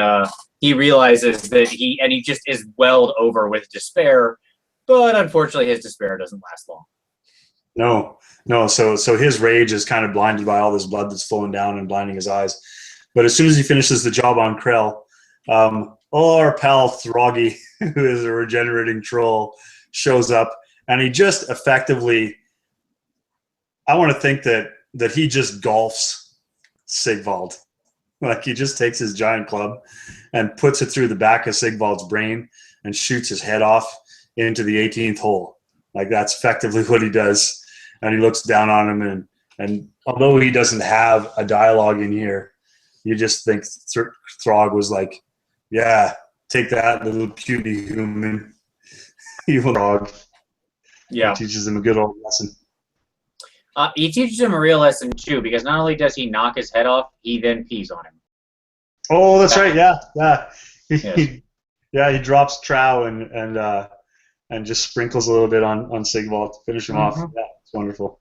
he realizes that he just is welled over with despair, but unfortunately his despair doesn't last long. No. So his rage is kind of blinded by all this blood that's flowing down and blinding his eyes. But as soon as he finishes the job on Krell, our pal Throggy, who is a regenerating troll, shows up, and he just effectively, I want to think that he just golfs Sigvald. Like, he just takes his giant club and puts it through the back of Sigvald's brain and shoots his head off into the 18th hole. Like, that's effectively what he does. And he looks down on him, and although he doesn't have a dialogue in here, you just think Throg was like, yeah, take that, little cutie human. Evil dog. Yeah. He teaches him a good old lesson. He teaches him a real lesson, too, because not only does he knock his head off, he then pees on him. Oh, that's right, yeah. Yes. He drops Trow and just sprinkles a little bit on Sigvald to finish him off. Yeah, it's wonderful.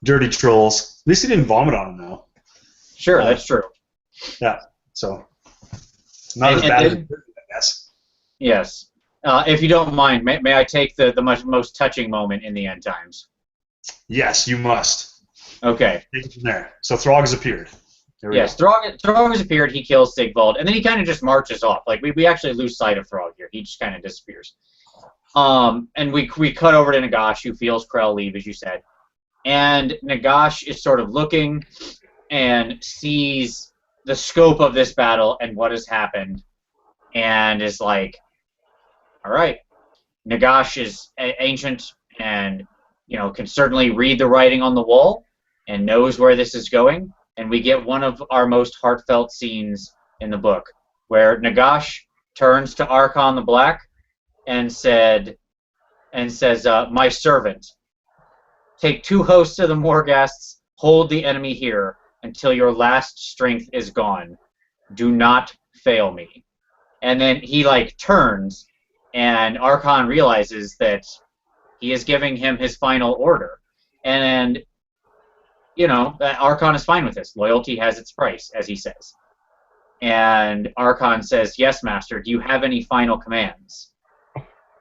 Dirty trolls. At least he didn't vomit on him, though. Sure, that's true. Yeah, so not as bad as it could be, I guess. Yes. If you don't mind, may I take the most touching moment in the end times? Yes, you must. Okay. Take it from there. So Throg has appeared. Yes, Throg has appeared, he kills Sigvald, and then he kind of just marches off. Like, we actually lose sight of Throg here. He just kind of disappears. And we cut over to Nagash, who feels Krell leave, as you said. And Nagash is sort of looking and sees the scope of this battle and what has happened, and is like, all right, Nagash is ancient and, can certainly read the writing on the wall and knows where this is going. And we get one of our most heartfelt scenes in the book, where Nagash turns to Archaon the Black and says, my servant, take 2 hosts of the Morghasts, hold the enemy here until your last strength is gone. Do not fail me. And then he turns, and Archaon realizes that he is giving him his final order. And Archaon is fine with this. Loyalty has its price, as he says. And Archaon says, yes, master, do you have any final commands?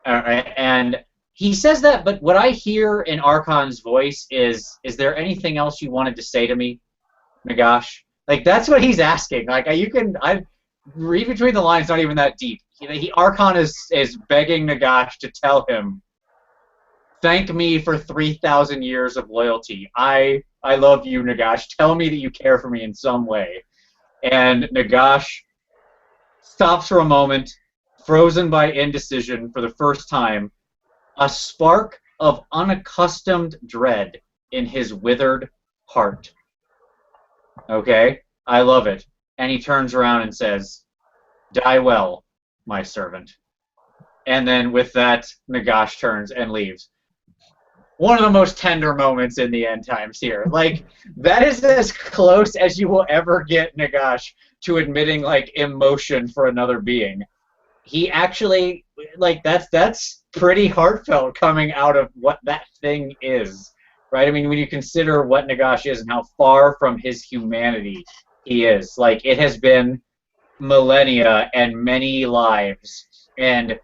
And he says that, but what I hear in Archaon's voice is there anything else you wanted to say to me, Nagash? Like, that's what he's asking. Like, I read between the lines, not even that deep. Archaon is begging Nagash to tell him, thank me for 3,000 years of loyalty. I love you, Nagash. Tell me that you care for me in some way. And Nagash stops for a moment, frozen by indecision for the first time, a spark of unaccustomed dread in his withered heart. Okay? I love it. And he turns around and says, die well, my servant. And then with that, Nagash turns and leaves. One of the most tender moments in the end times here. Like, that is as close as you will ever get Nagash to admitting, emotion for another being. He actually, that's pretty heartfelt coming out of what that thing is, right? I mean, when you consider what Nagash is and how far from his humanity he is. It has been millennia and many lives and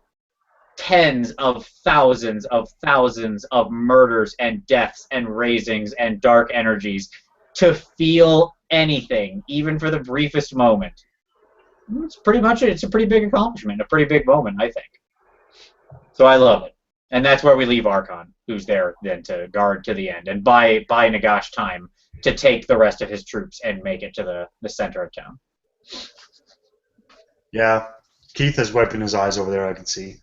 tens of thousands of murders and deaths and raisings and dark energies to feel anything, even for the briefest moment. It's a pretty big accomplishment, a pretty big moment, I think. So I love it. And that's where we leave Archaon, who's there then to guard to the end and buy Nagash time to take the rest of his troops and make it to the center of town. Yeah, Keith is wiping his eyes over there, I can see.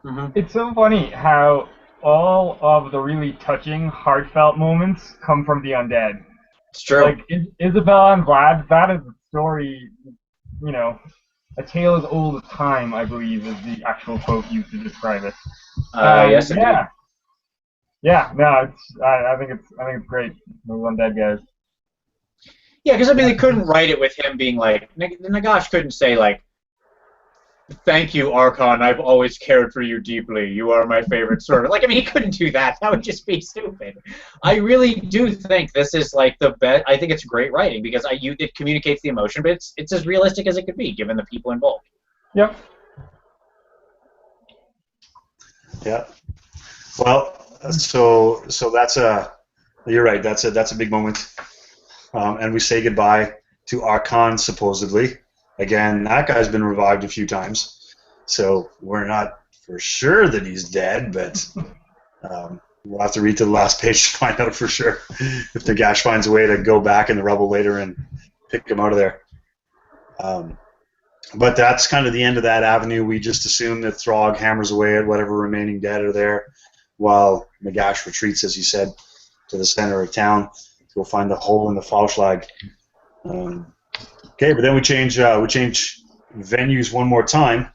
Mm-hmm. It's so funny how all of the really touching, heartfelt moments come from the undead. It's true. Like Isabella and Vlad, that is a story, a tale as old as time, I believe, is the actual quote used to describe it. Yes, indeed. Yeah. Yeah, no, I think it's great. Those undead guys. Yeah, because I mean, they couldn't write it with him being like, Nagash couldn't say like, "Thank you, Archaon. I've always cared for you deeply. You are my favorite servant." Like, I mean, he couldn't do that. That would just be stupid. I really do think this is like the best. I think it's great writing because it communicates the emotion, but it's as realistic as it could be given the people involved. Yep. Yeah. Well, so that's you're right. That's a big moment. And we say goodbye to Archaon, supposedly. Again, that guy's been revived a few times, so we're not for sure that he's dead, but we'll have to read to the last page to find out for sure if Nagash finds a way to go back in the rubble later and pick him out of there. But that's kind of the end of that avenue. We just assume that Throg hammers away at whatever remaining dead are there, while Nagash retreats, as you said, to the center of town to go find the hole in the Flauschlag. Okay, but then we change venues one more time,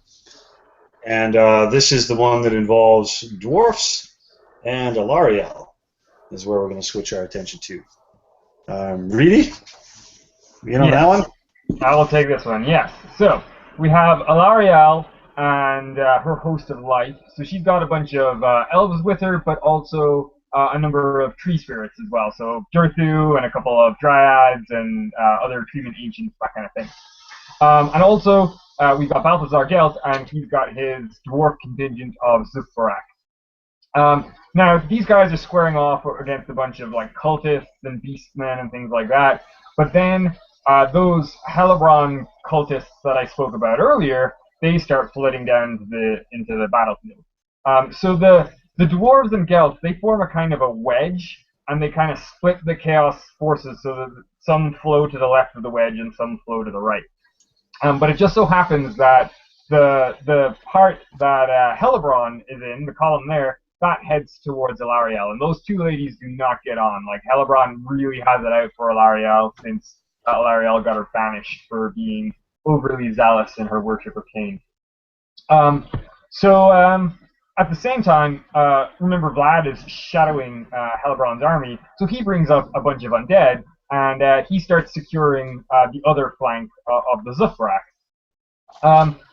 and this is the one that involves dwarfs and Elarielle, is where we're going to switch our attention to. Reedy, you in on that one? I will take this one, yes. So, we have Elarielle and her host of life. So she's got a bunch of elves with her, but also a number of tree spirits as well. So Durthu and a couple of dryads and other treatment ancients, that kind of thing. And also, we've got Balthazar Gelt, and he's got his dwarf contingent of Zufbarak. Now, these guys are squaring off against a bunch of like cultists and beastmen and things like that. But then those Helebron cultists that I spoke about earlier, they start flooding down into the battlefield. So the dwarves and Gelt, they form a kind of a wedge, and they kind of split the chaos forces so that some flow to the left of the wedge and some flow to the right. But it just so happens that the part that Helebron is in, the column there, that heads towards Elarielle, and those two ladies do not get on. Like, Helebron really has it out for Elarielle since Elarielle got her banished for being overly zealous in her worship of Cain. At the same time, remember Vlad is shadowing Helebron's army, so he brings up a bunch of undead, and he starts securing the other flank of the Zufbarak.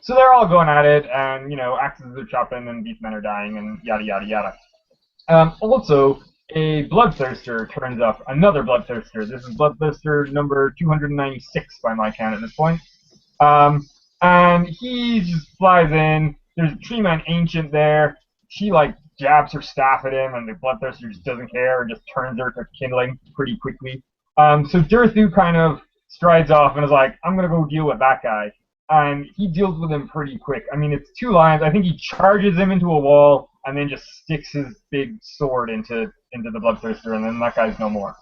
So they're all going at it, and, you know, axes are chopping, and beastmen are dying, and yada, yada, yada. Also, a bloodthirster turns up, another bloodthirster. This is bloodthirster number 296 by my count at this point. And he just flies in. There's a tree man ancient there. She, like, jabs her staff at him, and the bloodthirster just doesn't care and just turns her to kindling pretty quickly. So Durthu kind of strides off and is like, I'm going to go deal with that guy. And he deals with him pretty quick. I mean, it's two lines. I think he charges him into a wall and then just sticks his big sword into the bloodthirster, and then that guy's no more.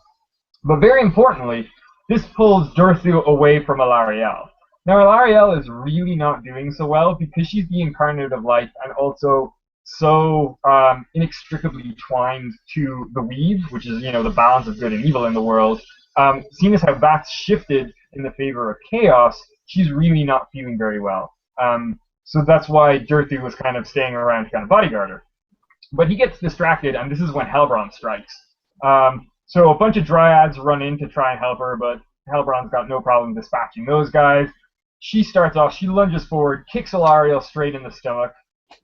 But very importantly, this pulls Durthu away from Elarielle. Now, Elarielle is really not doing so well because she's the incarnate of life and also so inextricably twined to the weave, which is, you know, the balance of good and evil in the world. Seeing as how that's shifted in the favor of chaos, she's really not feeling very well. So that's why Durthu was kind of staying around to kind of bodyguard her. But he gets distracted, and this is when Helebron strikes. So a bunch of dryads run in to try and help her, but Helebron's got no problem dispatching those guys. She starts off, she lunges forward, kicks Elarielle straight in the stomach,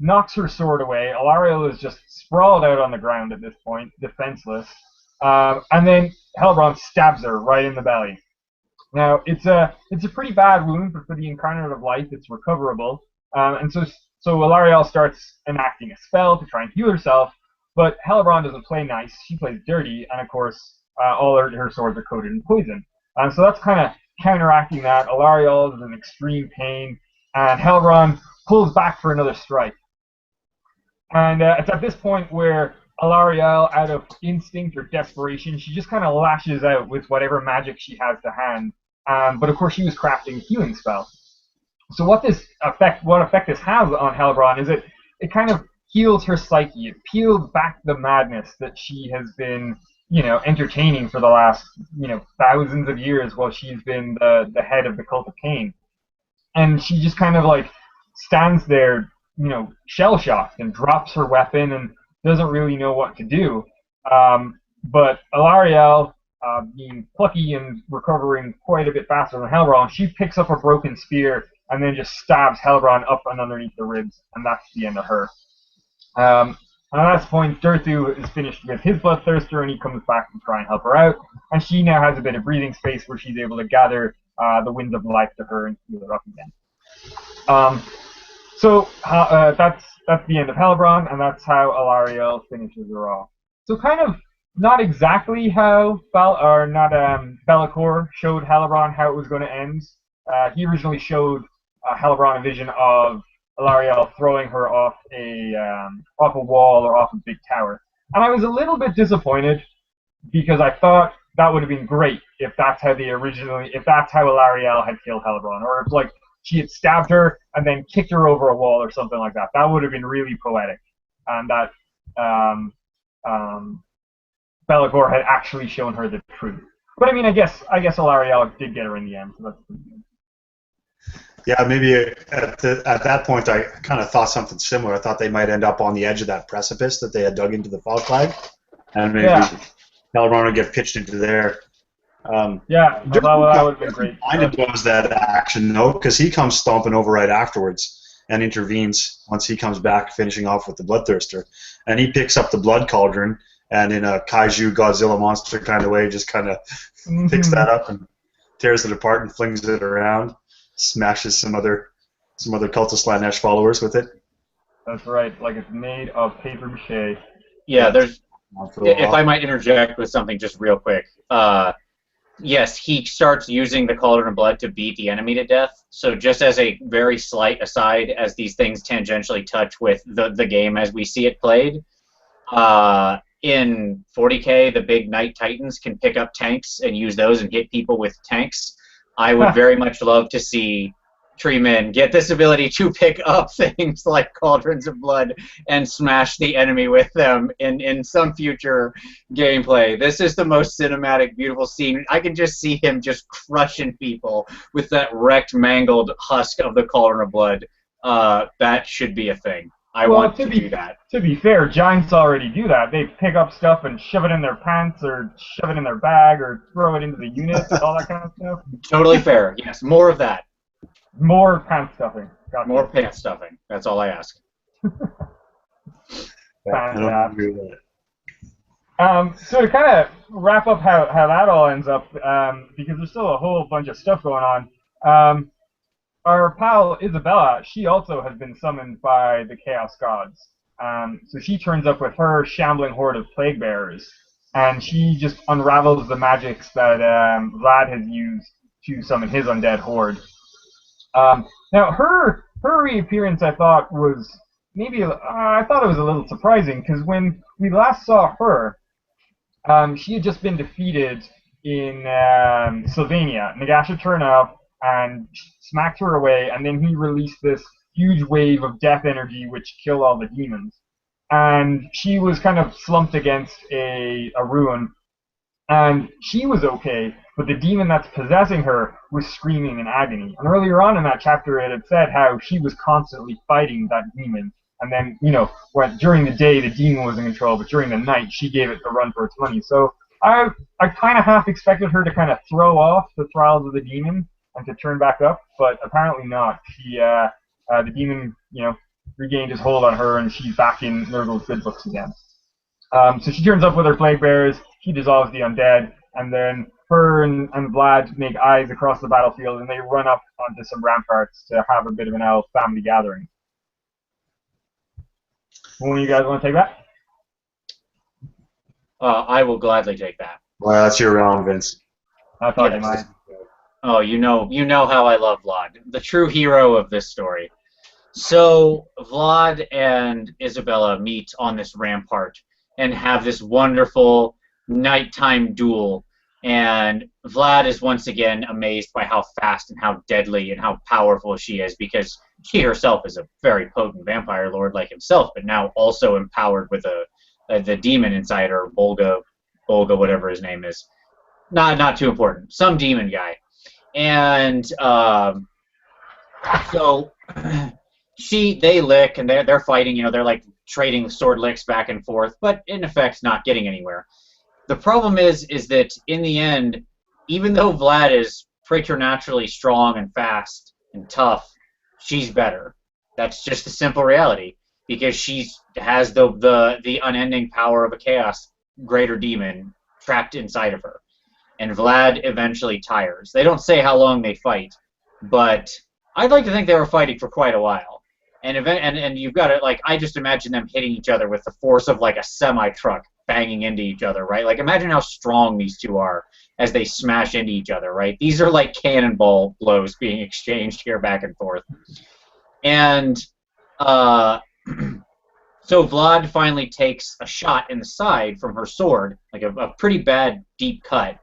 knocks her sword away. Elarielle is just sprawled out on the ground at this point, defenseless. And then Helebron stabs her right in the belly. Now, it's a pretty bad wound, but for the incarnate of life, it's recoverable. And so Elarielle starts enacting a spell to try and heal herself, but Helebron doesn't play nice. She plays dirty, and of course, all her swords are coated in poison. So that's kind of counteracting that. Elarielle is in extreme pain, and Helebron pulls back for another strike. And it's at this point where Elarielle, out of instinct or desperation, she just kind of lashes out with whatever magic she has to hand. But of course, she was crafting a healing spell. So what effect this has on Helebron is it kind of heals her psyche. It peels back the madness that she has been, you know, entertaining for the last, you know, thousands of years while she's been the head of the cult of Cain. And she just kind of like stands there, you know, shell-shocked and drops her weapon and doesn't really know what to do. But Elarielle being plucky and recovering quite a bit faster than Helbron, she picks up a broken spear and then just stabs Helbron up and underneath the ribs, and that's the end of her. And at that point, Durthu is finished with his Bloodthirster, and he comes back to try and help her out. And she now has a bit of breathing space where she's able to gather the winds of life to her and heal her up again. So that's the end of Helbron, and that's how Elarielle finishes her off. So kind of not exactly how Be'lakor showed Helbron how it was going to end. He originally showed Helbron a vision of Elarielle throwing her off a wall or off a big tower, and I was a little bit disappointed because I thought that would have been great if that's how Elarielle had killed Helbron, or if like she had stabbed her and then kicked her over a wall or something like that. That would have been really poetic, and that Be'lakor had actually shown her the truth. But I mean, I guess Elarielle did get her in the end, so that's pretty good. Yeah, maybe at that point I kind of thought something similar. I thought they might end up on the edge of that precipice that they had dug into the fog flag, and maybe Helbron would get pitched into there. That would have been great. Blinded was that action though, because he comes stomping over right afterwards and intervenes once he comes back, finishing off with the Bloodthirster, and he picks up the blood cauldron and in a kaiju Godzilla monster kind of way, just kind of picks that up and tears it apart and flings it around. Smashes some other cultist Slanesh followers with it. That's right, like it's made of paper mache. Yeah, if I might interject with something just real quick. Yes, he starts using the Cauldron of Blood to beat the enemy to death. So just as a very slight aside, as these things tangentially touch with the game as we see it played, in 40K, the big Knight Titans can pick up tanks and use those and hit people with tanks. I would very much love to see Treeman get this ability to pick up things like Cauldrons of Blood and smash the enemy with them in some future gameplay. This is the most cinematic, beautiful scene. I can just see him just crushing people with that wrecked, mangled husk of the Cauldron of Blood. That should be a thing. I want to do that. To be fair, Giants already do that. They pick up stuff and shove it in their pants or shove it in their bag or throw it into the unit, all that kind of stuff. Totally fair. Yes, more of that. More pants stuffing. Gotcha. More pants stuffing. That's all I ask. So to kind of wrap up how that all ends up, because there's still a whole bunch of stuff going on, our pal Isabella, she also has been summoned by the Chaos Gods. So she turns up with her shambling horde of plague bearers, and she just unravels the magics that Vlad has used to summon his undead horde. Now her reappearance, I thought was I thought it was a little surprising, because when we last saw her, she had just been defeated in Sylvania. Nagash had turned up and smacked her away, and then he released this huge wave of death energy which killed all the demons. And she was kind of slumped against a ruin, and she was okay, but the demon that's possessing her was screaming in agony. And earlier on in that chapter it had said how she was constantly fighting that demon, and then, during the day the demon was in control, but during the night she gave it the run for its money. So I kind of half expected her to kind of throw off the thralls of the demon and to turn back up, but apparently not. She, the demon, regained his hold on her, and she's back in Nurgle's good books again. So she turns up with her plague bearers, she dissolves the undead, and then her and Vlad make eyes across the battlefield, and they run up onto some ramparts to have a bit of an elf family gathering. One of you guys want to take that? I will gladly take that. Well, that's your round, Vince. I thought you might. Oh, you know how I love Vlad, the true hero of this story. So Vlad and Isabella meet on this rampart and have this wonderful nighttime duel. And Vlad is once again amazed by how fast and how deadly and how powerful she is, because she herself is a very potent vampire lord like himself, but now also empowered with the demon inside her, Bolga, whatever his name is. Not too important. Some demon guy. And so they lick, and they're fighting. They're like trading sword licks back and forth, but in effect not getting anywhere. The problem is that in the end, even though Vlad is preternaturally strong and fast and tough, she's better. That's just the simple reality, because she has the unending power of a chaos greater demon trapped inside of her. And Vlad eventually tires. They don't say how long they fight, but I'd like to think they were fighting for quite a while. And you've got to, like, I just imagine them hitting each other with the force of like a semi-truck banging into each other, right? Like, imagine how strong these two are as they smash into each other, right? These are like cannonball blows being exchanged here back and forth. And so Vlad finally takes a shot in the side from her sword, like a pretty bad deep cut,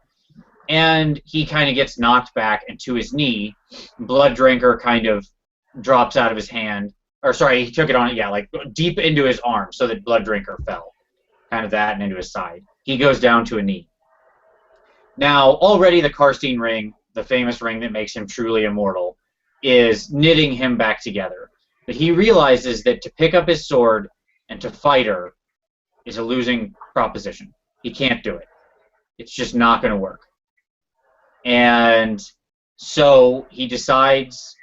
and he kind of gets knocked back into his knee. Blood Drinker kind of drops out of his hand. Or sorry, he took it on, yeah, like deep into his arm so that Blood Drinker fell. Kind of that and into his side. He goes down to a knee. Now, already the Karstein ring, the famous ring that makes him truly immortal, is knitting him back together. But he realizes that to pick up his sword and to fight her is a losing proposition. He can't do it. It's just not going to work. And so he decides,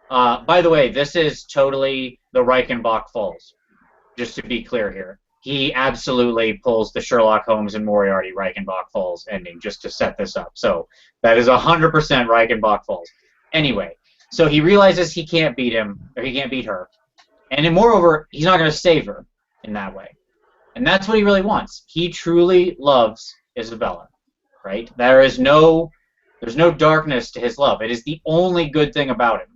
by the way, this is totally the Reichenbach Falls, just to be clear here. He absolutely pulls the Sherlock Holmes and Moriarty Reichenbach Falls ending just to set this up. So that is 100% Reichenbach Falls. Anyway, so he realizes he can't beat him, or he can't beat her. And then moreover, he's not going to save her in that way. And that's what he really wants. He truly loves Isabella, right? There's no darkness to his love. It is the only good thing about him.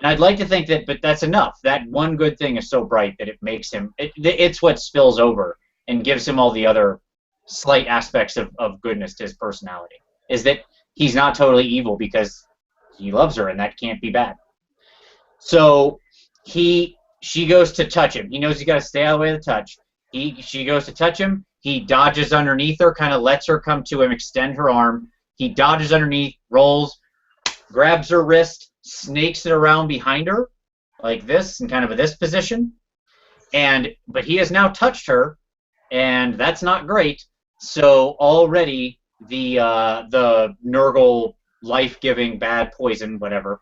And I'd like to think that, but that's enough. That one good thing is so bright that it makes him, it's what spills over and gives him all the other slight aspects of goodness to his personality. Is that he's not totally evil because he loves her, and that can't be bad. So she goes to touch him. He knows he's got to stay out of the way of the touch. She goes to touch him. He dodges underneath her, kind of lets her come to him, extend her arm. He dodges underneath, rolls, grabs her wrist, snakes it around behind her, like this, in kind of this position. But he has now touched her, and that's not great. So already the Nurgle life-giving bad poison, whatever,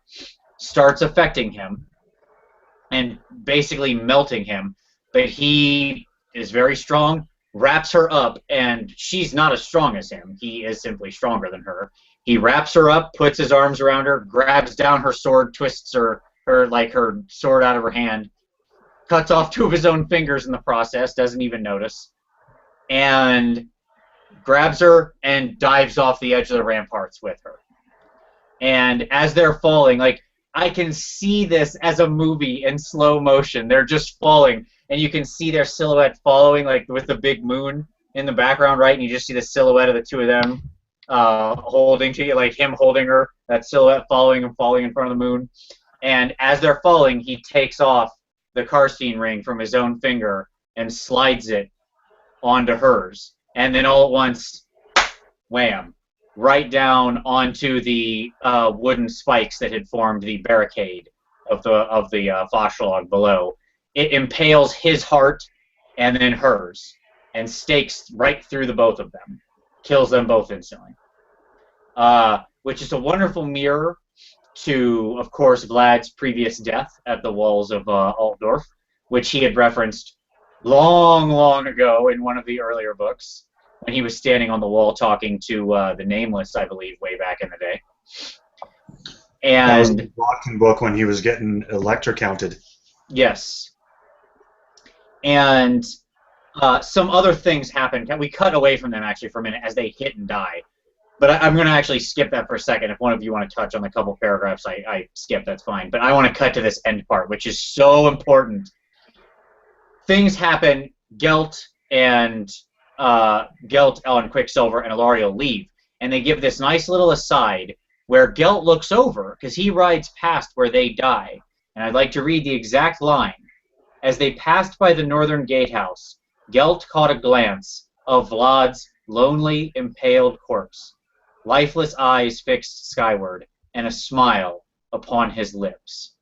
starts affecting him and basically melting him. But he is very strong, wraps her up, and she's not as strong as him. He is simply stronger than her. He wraps her up, puts his arms around her, grabs down her sword, twists her sword out of her hand, cuts off 2 of his own fingers in the process, doesn't even notice, and grabs her and dives off the edge of the ramparts with her. And as they're falling, like, I can see this as a movie in slow motion. They're just falling, and you can see their silhouette following, like, with the big moon in the background, right? And you just see the silhouette of the 2 of them holding to you, like him holding her, that silhouette following him, falling in front of the moon. And as they're falling, he takes off the Karstein ring from his own finger and slides it onto hers. And then all at once, wham, right down onto the wooden spikes that had formed the barricade of the Foshlag below. It impales his heart and then hers, and stakes right through the both of them. Kills them both instantly. Which is a wonderful mirror to, of course, Vlad's previous death at the walls of Altdorf, which he had referenced long, long ago in one of the earlier books, when he was standing on the wall talking to the Nameless, I believe, way back in the day. And that was the Watkin book when he was getting electrocounted. Yes. And some other things happen. We cut away from them, actually, for a minute as they hit and die. But I'm going to actually skip that for a second. If one of you want to touch on the couple paragraphs I skipped, that's fine. But I want to cut to this end part, which is so important. Things happen. Gelt on Quicksilver and Elarielle leave. And they give this nice little aside where Gelt looks over, because he rides past where they die. And I'd like to read the exact line. As they passed by the northern gatehouse, Gelt caught a glance of Vlad's lonely, impaled corpse, lifeless eyes fixed skyward, and a smile upon his lips.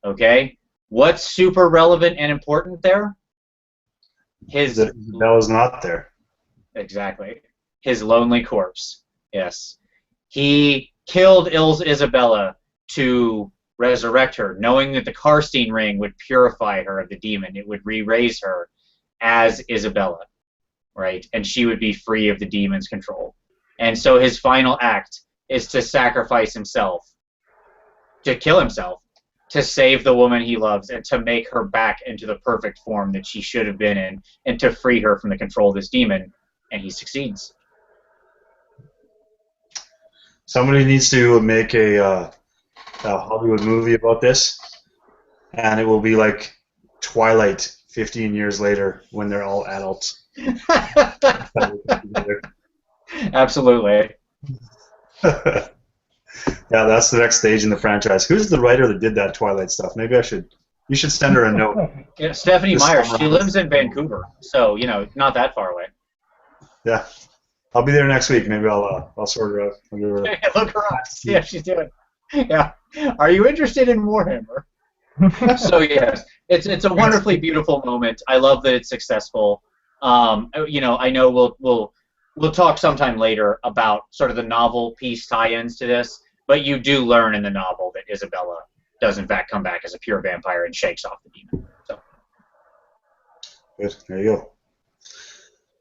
Okay? What's super relevant and important there? That Isabella's not there. Exactly. his lonely corpse. Yes. He killed Isabella to resurrect her, knowing that the Karstein ring would purify her of the demon. It would re-raise her as Isabella, right? And she would be free of the demon's control. And so his final act is to sacrifice himself, to kill himself, to save the woman he loves, and to make her back into the perfect form that she should have been in, and to free her from the control of this demon. And he succeeds. Somebody needs to make a Hollywood movie about this, and it will be like Twilight 15 years later when they're all adults. Absolutely. Yeah, that's the next stage in the franchise. Who's the writer that did that Twilight stuff? Maybe you should send her a note. Yeah, Stephanie Meyer. She lives in Vancouver, so not that far away. Yeah, I'll be there next week. Maybe I'll sort her out. Look her up. See how she's doing. Yeah. Are you interested in Warhammer? So yes, it's a wonderfully beautiful moment. I love that it's successful. I know we'll talk sometime later about sort of the novel piece tie-ins to this, but you do learn in the novel that Isabella does in fact come back as a pure vampire and shakes off the demon. So. Good. There you go.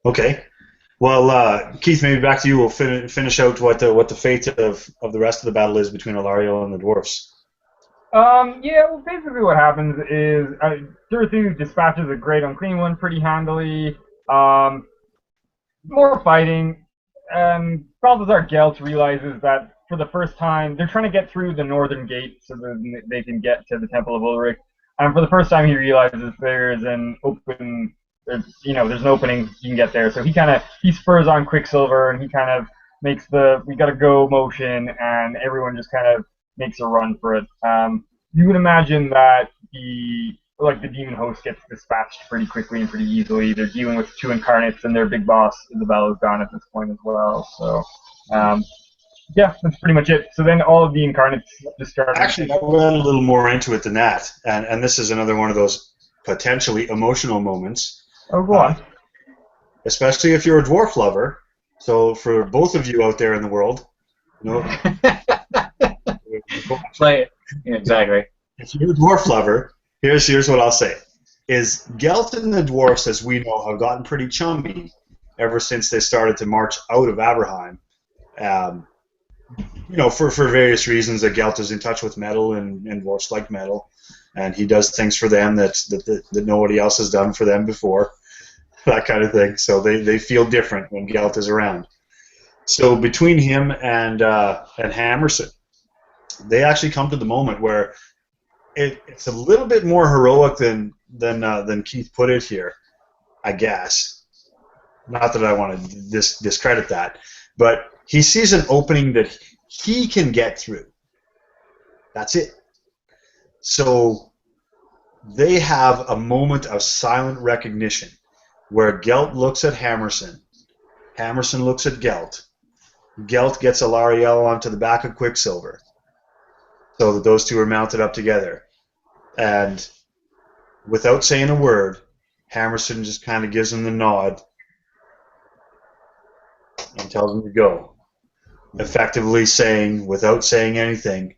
Okay. Well, Keith, maybe back to you. We'll finish out what the fate of the rest of the battle is between Elarielle and the dwarfs. Well, basically what happens is Durthu dispatches a Great Unclean One pretty handily. More fighting. Balthazar Gelt realizes that for the first time, they're trying to get through the northern gate so that they can get to the Temple of Ulrich. And for the first time, he realizes there's an opening you can get there. So he spurs on Quicksilver, and he kind of makes the we gotta go motion, and everyone just kind of makes a run for it. You would imagine that the demon host gets dispatched pretty quickly and pretty easily. They're dealing with 2 incarnates, and their big boss, Isabella, is gone at this point as well. So, that's pretty much it. So then all of the incarnates just start. Actually, I went a little more into it than that, and this is another one of those potentially emotional moments. Oh, go on. Especially if you're a dwarf lover. So for both of you out there in the world, Play it. Yeah, exactly. If you're a dwarf lover, here's what I'll say: is Gelt and the dwarfs, as we know, have gotten pretty chummy ever since they started to march out of Aberheim. For various reasons, that Gelt is in touch with metal and dwarfs like metal, and he does things for them that nobody else has done for them before, that kind of thing. So they feel different when Gelt is around. So between him and Hammerson, they actually come to the moment where it's a little bit more heroic than Keith put it here, I guess. Not that I want to discredit that, but he sees an opening that he can get through. That's it. So they have a moment of silent recognition where Gelt looks at Hammerson. Hammerson looks at Gelt. Gelt gets Elarielle onto the back of Quicksilver so that those two are mounted up together. And without saying a word, Hammerson just kind of gives him the nod and tells him to go. Effectively saying, without saying anything,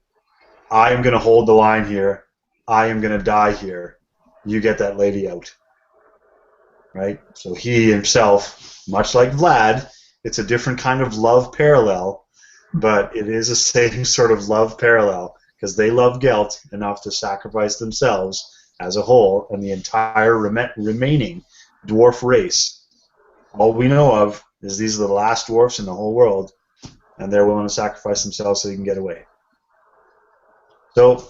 I am going to hold the line here. I am going to die here. You get that lady out. Right? So he himself, much like Vlad, it's a different kind of love parallel, but it is the same sort of love parallel, because they love Gelt enough to sacrifice themselves as a whole and the entire remaining dwarf race. All we know of is these are the last dwarfs in the whole world, and they're willing to sacrifice themselves so they can get away. So,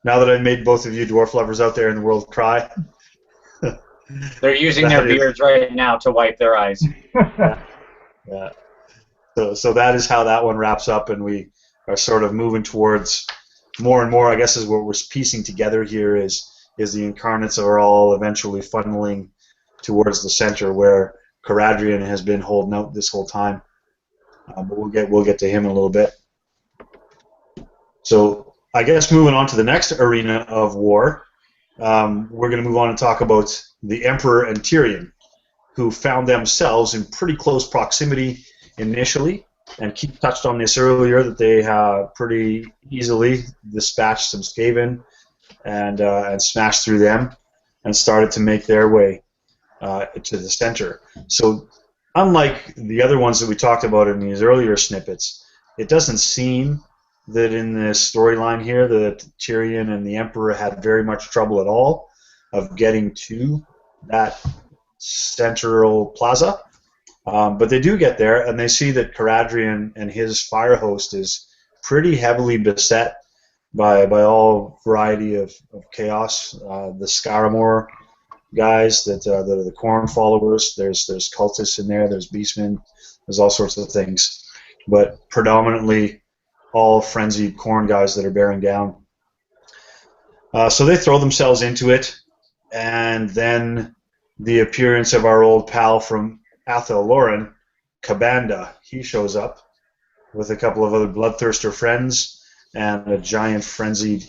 now that I've made both of you dwarf lovers out there in the world cry... They're using their beards right now to wipe their eyes. Yeah. So that is how that one wraps up, and we are sort of moving towards more and more, I guess, is what we're piecing together here is the incarnates are all eventually funneling towards the center where Karadrian has been holding out this whole time. But we'll get to him in a little bit. So I guess moving on to the next arena of war, we're going to move on and talk about the Emperor and Tyrion, who found themselves in pretty close proximity initially, and Keith touched on this earlier, that they pretty easily dispatched some Skaven and smashed through them and started to make their way to the center. So unlike the other ones that we talked about in these earlier snippets, it doesn't seem that in this storyline here that Tyrion and the Emperor had very much trouble at all of getting to that central plaza. But they do get there, and they see that Karadrian and his fire host is pretty heavily beset by all variety of chaos. The Scaramore guys that are the Khorne followers. There's cultists in there. There's beastmen. There's all sorts of things, but predominantly all frenzied Khorne guys that are bearing down. So they throw themselves into it, and then the appearance of our old pal from Athel Loren, Kabanda, he shows up with a couple of other bloodthirster friends and a giant frenzied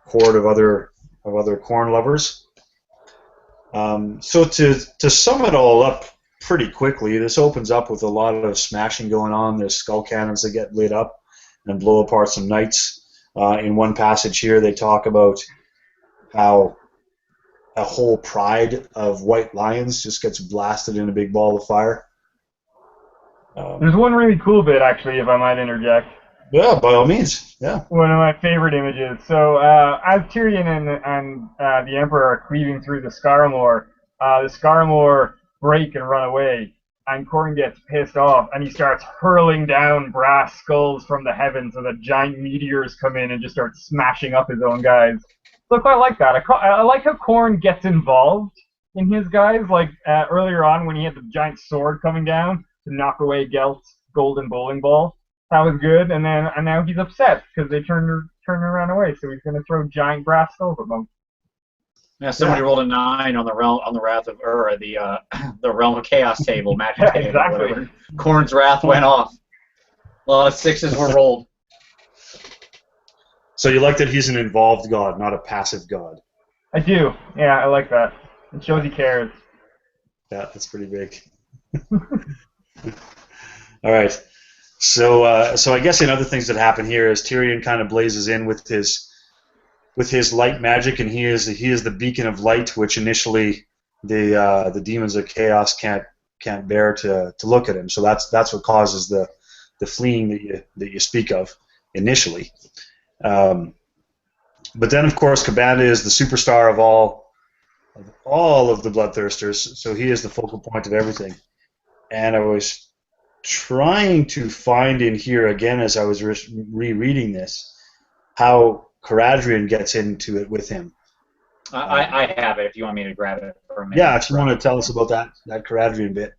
horde of other Khorne lovers. So to sum it all up pretty quickly, this opens up with a lot of smashing going on. There's skull cannons that get lit up and blow apart some knights. In one passage here, they talk about how a whole pride of white lions just gets blasted in a big ball of fire. There's one really cool bit, actually, if I might interject. Yeah, by all means. Yeah. One of my favorite images. So, as Tyrion and the Emperor are cleaving through the Scaramore break and run away, and Khorne gets pissed off, and he starts hurling down brass skulls from the heavens, so that giant meteors come in and just start smashing up his own guys. So I quite like that. I like how Khorne gets involved in his guys, like earlier on when he had the giant sword coming down to knock away Gelt's golden bowling ball. That was good, and now he's upset because they turned around away, so he's going to throw giant brass skulls at them. Yeah, somebody rolled a 9 on the Wrath of the Realm of Chaos table, magic table, exactly. whatever. Khorne's wrath went off. A lot of 6s were rolled. So you like that he's an involved god, not a passive god. I do. Yeah, I like that. It shows he cares. Yeah, that's pretty big. All right. So I guess in other things that happen here is Tyrion kind of blazes in with his light magic, and he is the beacon of light, which initially the demons of chaos can't bear to look at him. So that's what causes the fleeing that you speak of initially. But then, of course, Kabanda is the superstar of all of the Bloodthirsters, so he is the focal point of everything. And I was trying to find in here again, as I was rereading this, how Karadrian gets into it with him. I have it if you want me to grab it for a minute. Yeah, if you want to tell us about that Karadrian bit.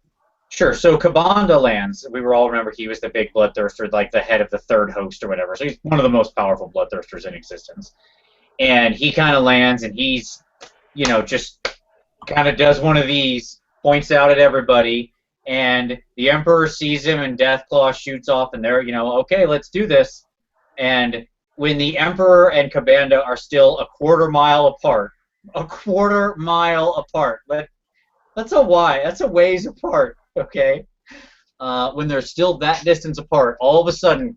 Sure. So Kabanda lands. We all remember he was the big bloodthirster, like the head of the third host or whatever. So he's one of the most powerful bloodthirsters in existence. And he kind of lands, and he's, just kind of does one of these, points out at everybody, and the Emperor sees him, and Deathclaw shoots off, and they're, okay, let's do this. And when the Emperor and Kabanda are still a quarter mile apart, that's a ways apart. Okay, when they're still that distance apart, all of a sudden,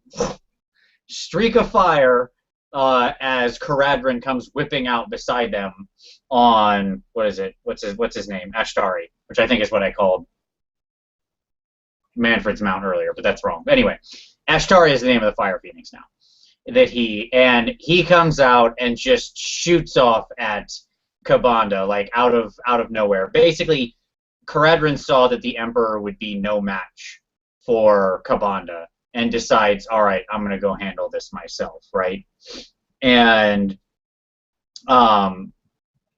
streak of fire as Karadrian comes whipping out beside them on what's his name? Ashtari, which I think is what I called Manfred's Mount earlier, but that's wrong. Anyway, Ashtari is the name of the Fire Phoenix now. He comes out and just shoots off at Kabanda, like out of nowhere. Basically, Karadrian saw that the Emperor would be no match for Kabanda and decides, all right, I'm going to go handle this myself, right? And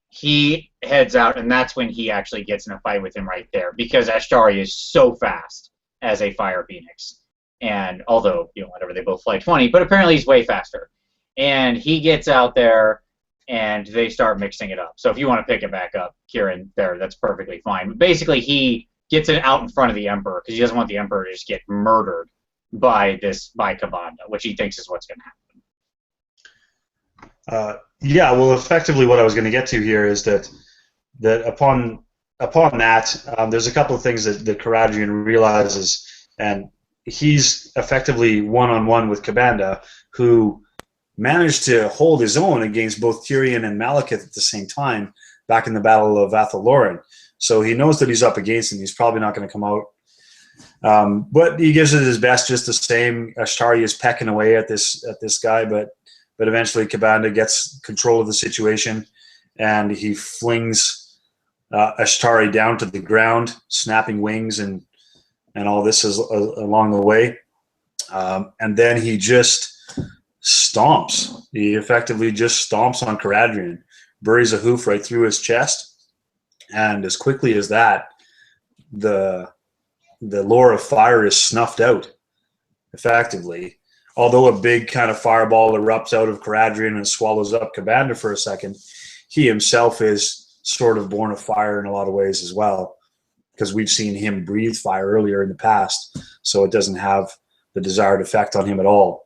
he heads out, and that's when he actually gets in a fight with him right there, because Ashtari is so fast as a Fire Phoenix. And although, whatever, they both fly 20, but apparently he's way faster. And he gets out there, and they start mixing it up. So if you want to pick it back up, Kieran, that's perfectly fine. But basically, he gets it out in front of the Emperor because he doesn't want the Emperor to just get murdered by Kabanda, which he thinks is what's going to happen. Yeah, well, effectively, what I was going to get to here is that upon that, there's a couple of things that Karadrian realizes, and he's effectively one-on-one with Kabanda, who managed to hold his own against both Tyrion and Malekith at the same time back in the Battle of Athel-Loren. So he knows that he's up against him. He's probably not going to come out. But he gives it his best just the same. Ashtari is pecking away at this guy, but eventually Kabanda gets control of the situation, and he flings Ashtari down to the ground, snapping wings and all this is along the way. And then he just stomps. He effectively just stomps on Karadrian, buries a hoof right through his chest, and as quickly as that, the lore of fire is snuffed out, effectively. Although a big kind of fireball erupts out of Karadrian and swallows up Kabanda for a second, he himself is sort of born of fire in a lot of ways as well, because we've seen him breathe fire earlier in the past, so it doesn't have the desired effect on him at all.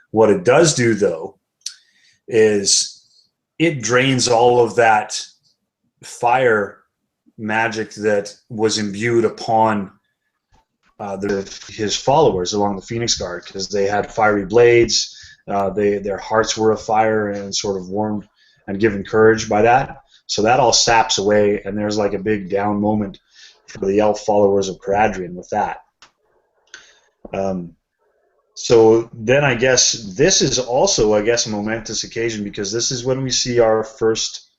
What it does do, though, is it drains all of that fire magic that was imbued upon his followers along the Phoenix Guard, because they had fiery blades. Their hearts were afire and sort of warmed and given courage by that. So that all saps away, and there's like a big down moment for the elf followers of Karadrian with that. So then I guess this is also, I guess, a momentous occasion, because this is when we see our first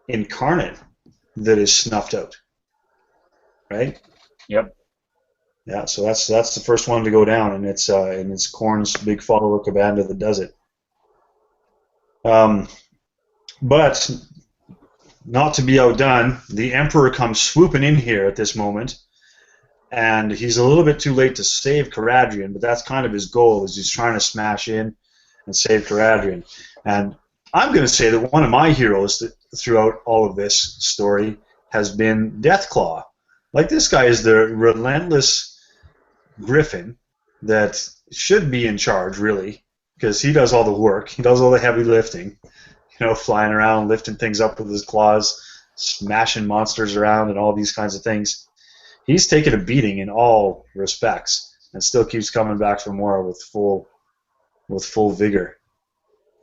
incarnate that is snuffed out, right? Yep. Yeah, so that's the first one to go down, and it's Khorne's big follower Kabanda that does it. But not to be outdone, the Emperor comes swooping in here at this moment, and he's a little bit too late to save Karadrian, but that's kind of his goal, is he's trying to smash in and save Karadrian. And I'm going to say that one of my heroes throughout all of this story has been Deathclaw. Like, this guy is the relentless griffin that should be in charge, really, because he does all the work. He does all the heavy lifting, flying around, lifting things up with his claws, smashing monsters around and all these kinds of things. He's taken a beating in all respects and still keeps coming back for more with full vigor.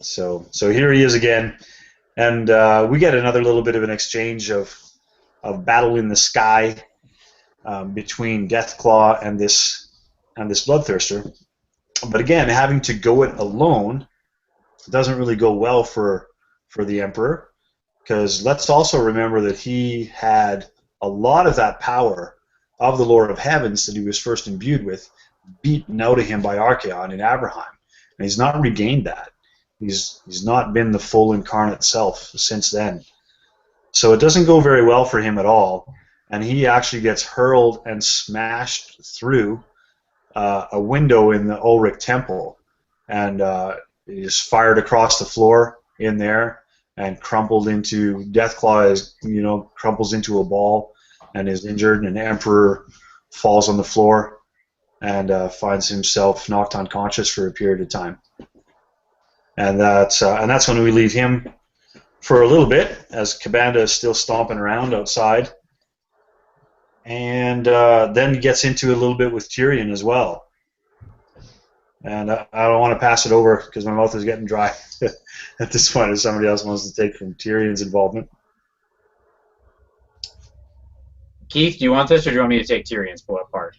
So here he is again, and we get another little bit of an exchange of battle in the sky between Deathclaw and this Bloodthirster. But again, having to go it alone doesn't really go well for the Emperor, because let's also remember that he had a lot of that power of the Lord of Heavens that he was first imbued with beaten out of him by Archaon in Abraham, and he's not regained that. He's not been the full incarnate self since then. So it doesn't go very well for him at all, and he actually gets hurled and smashed through a window in the Ulrich Temple, and he is fired across the floor in there and crumpled into Deathclaw crumples into a ball and is injured, and the Emperor falls on the floor and finds himself knocked unconscious for a period of time. And that's when we leave him for a little bit, as Kabanda is still stomping around outside, and then gets into a little bit with Tyrion as well. And I don't want to pass it over because my mouth is getting dry at this point, if somebody else wants to take from Tyrion's involvement. Keith, do you want this, or do you want me to take Tyrion's part?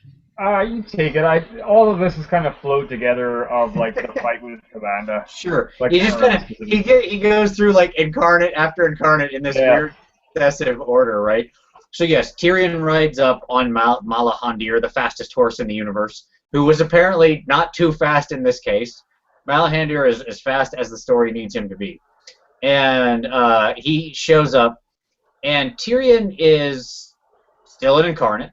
You take it. All of this is kind of flowed together of like the fight with Kabanda. Sure. Like, He just he goes through like incarnate after incarnate in this weird successive order, right? So yes, Tyrion rides up on Malahandir, the fastest horse in the universe, who was apparently not too fast in this case. Malahandir is as fast as the story needs him to be. And he shows up, and Tyrion is still an incarnate,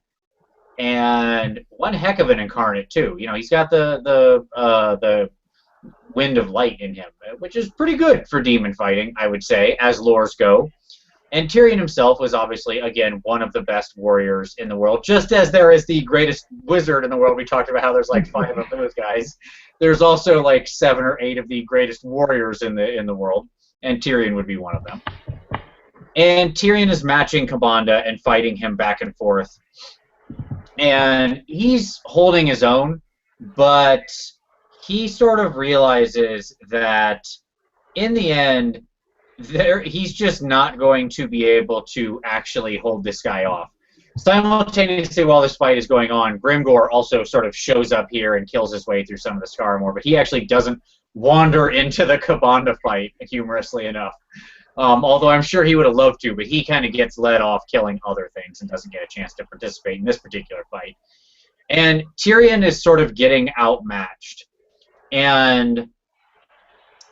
and one heck of an incarnate too. He's got the wind of light in him, which is pretty good for demon fighting, I would say, as lores go. And Tyrion himself was obviously, again, one of the best warriors in the world. Just as there is the greatest wizard in the world, we talked about how there's like 5 of those guys. There's also like 7 or 8 of the greatest warriors in the world, and Tyrion would be one of them. And Tyrion is matching Kabanda and fighting him back and forth. And he's holding his own, but he sort of realizes that in the end, he's just not going to be able to actually hold this guy off. Simultaneously, while this fight is going on, Grimgore also sort of shows up here and kills his way through some of the Scaramore, but he actually doesn't wander into the Kabanda fight, humorously enough. Although I'm sure he would have loved to, but he kind of gets led off killing other things and doesn't get a chance to participate in this particular fight. And Tyrion is sort of getting outmatched. And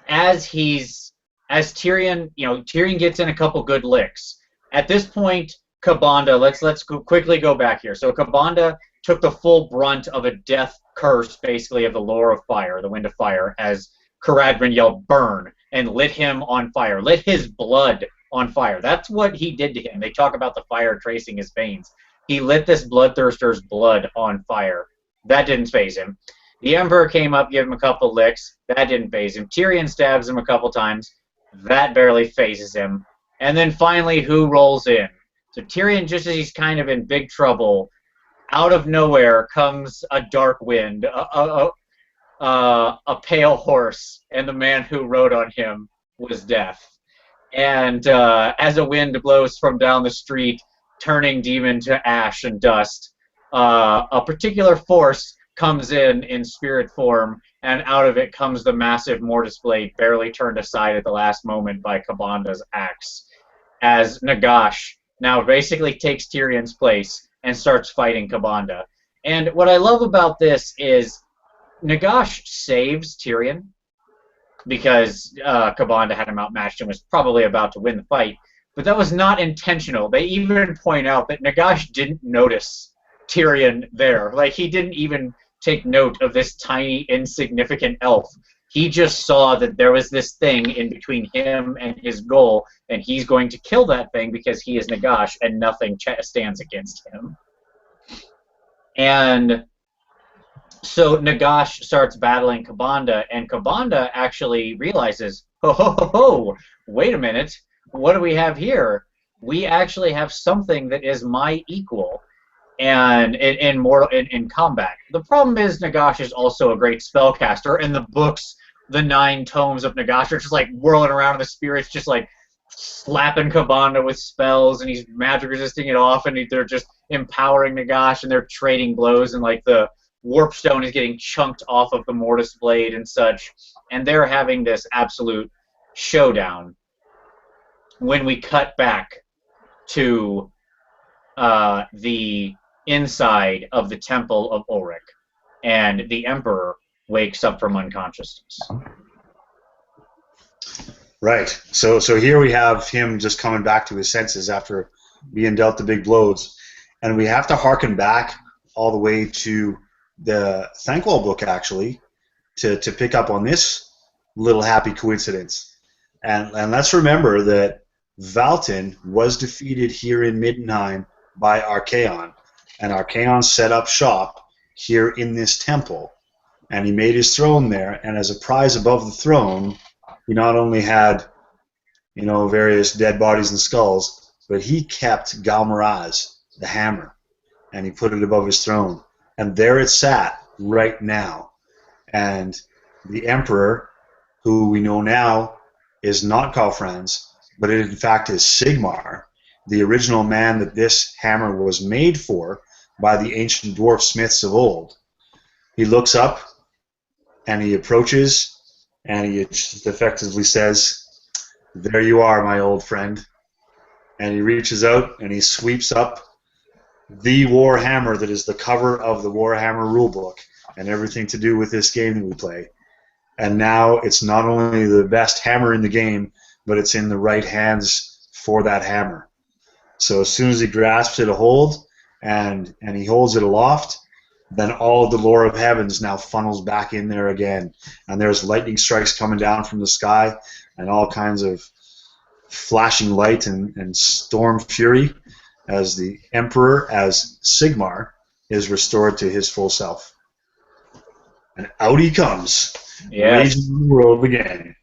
as Tyrion, Tyrion gets in a couple good licks. At this point, Kabanda, let's quickly go back here. So Kabanda took the full brunt of a death curse, basically, of the lore of fire, the wind of fire, as Karadrian yelled burn and lit him on fire, lit his blood on fire. That's what he did to him. They talk about the fire tracing his veins. He lit this bloodthirster's blood on fire. That didn't faze him. The Emperor came up, gave him a couple licks. That didn't faze him. Tyrion stabs him a couple times. That barely phases him. And then finally, who rolls in? So Tyrion, just as he's kind of in big trouble, out of nowhere comes a dark wind, a pale horse, and the man who rode on him was Death. And as a wind blows from down the street, turning demon to ash and dust, a particular force comes in spirit form, and out of it comes the massive mortis blade, barely turned aside at the last moment by Kabanda's axe, as Nagash now basically takes Tyrion's place and starts fighting Kabanda. And what I love about this is Nagash saves Tyrion because Kabanda had him outmatched and was probably about to win the fight, but that was not intentional. They even point out that Nagash didn't notice Tyrion there. Like, he didn't even take note of this tiny, insignificant elf. He just saw that there was this thing in between him and his goal, and he's going to kill that thing because he is Nagash and nothing stands against him. And so Nagash starts battling Kabanda, and Kabanda actually realizes, ho, wait a minute, what do we have here? We actually have something that is my equal. And in combat. The problem is Nagash is also a great spellcaster, and the books, the 9 tomes of Nagash, are just like whirling around in the spirits, just like slapping Kabanda with spells, and he's magic resisting it off, and they're just empowering Nagash, and they're trading blows, and like the warp stone is getting chunked off of the mortis blade and such, and they're having this absolute showdown. When we cut back to the inside of the Temple of Ulrich, and the Emperor wakes up from unconsciousness. Right. So here we have him just coming back to his senses after being dealt the big blows, and we have to harken back all the way to the Thankwall book, actually, to pick up on this little happy coincidence. And let's remember that Valten was defeated here in Middenheim by Archaon, and Archaon set up shop here in this temple, and he made his throne there, and as a prize above the throne, he not only had, various dead bodies and skulls, but he kept Galmaraz, the hammer, and he put it above his throne, and there it sat right now. And the Emperor, who we know now is not Khalfrans, but it in fact is Sigmar, the original man that this hammer was made for by the ancient dwarf smiths of old. He looks up, and he approaches, and he just effectively says, "There you are, my old friend." And he reaches out, and he sweeps up the Warhammer that is the cover of the Warhammer rulebook and everything to do with this game that we play. And now it's not only the best hammer in the game, but it's in the right hands for that hammer. So as soon as he grasps it a hold, and he holds it aloft, then all of the lore of heavens now funnels back in there again. And there's lightning strikes coming down from the sky, and all kinds of flashing light and storm fury as the Emperor, as Sigmar, is restored to his full self. And out he comes, Yes. raging the world again.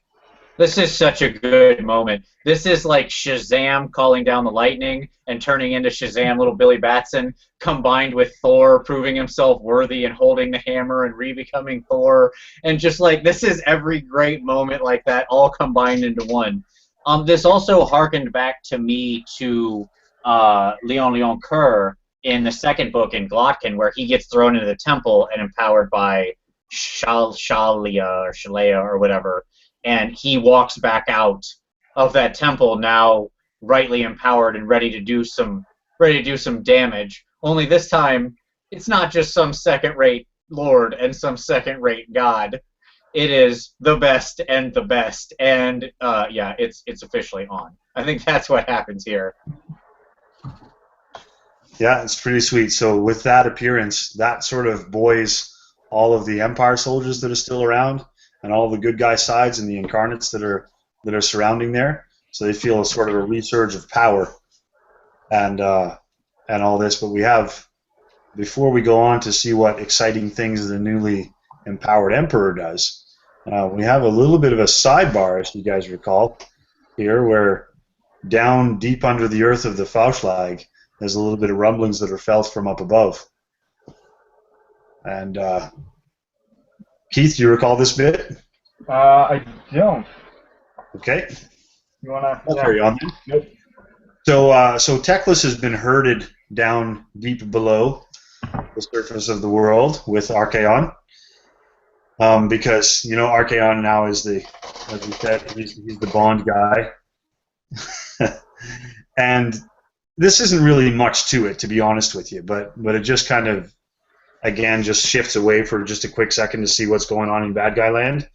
This is such a good moment. This is like Shazam calling down the lightning and turning into Shazam, little Billy Batson, combined with Thor proving himself worthy and holding the hammer and re-becoming Thor. And just like, this is every great moment like that all combined into one. This also harkened back to me to Leon Kerr in the second book in Glotkin, where he gets thrown into the temple and empowered by Shalea or whatever, and he walks back out of that temple now rightly empowered and ready to do some damage. Only this time, it's not just some second-rate lord and some second-rate god. It is the best and the best, and yeah, it's officially on. I think that's what happens here. Yeah, it's pretty sweet. So with that appearance, that sort of buoys all of the Empire soldiers that are still around, and all the good guy sides and the incarnates that are surrounding there. So they feel a sort of a resurge of power, and all this. But we have, before we go on to see what exciting things the newly empowered Emperor does, we have a little bit of a sidebar, as you guys recall, here, where down deep under the earth of the Fauschlag, there's a little bit of rumblings that are felt from up above. And Keith, do you recall this bit? I don't. Okay. You wanna? I'll carry on then. Nope. So Teclas has been herded down deep below the surface of the world with Archaon, because Archaon now is as we said, he's the Bond guy, and this isn't really much to it, to be honest with you, but it just kind of, again, just shifts away for just a quick second to see what's going on in Bad Guy Land.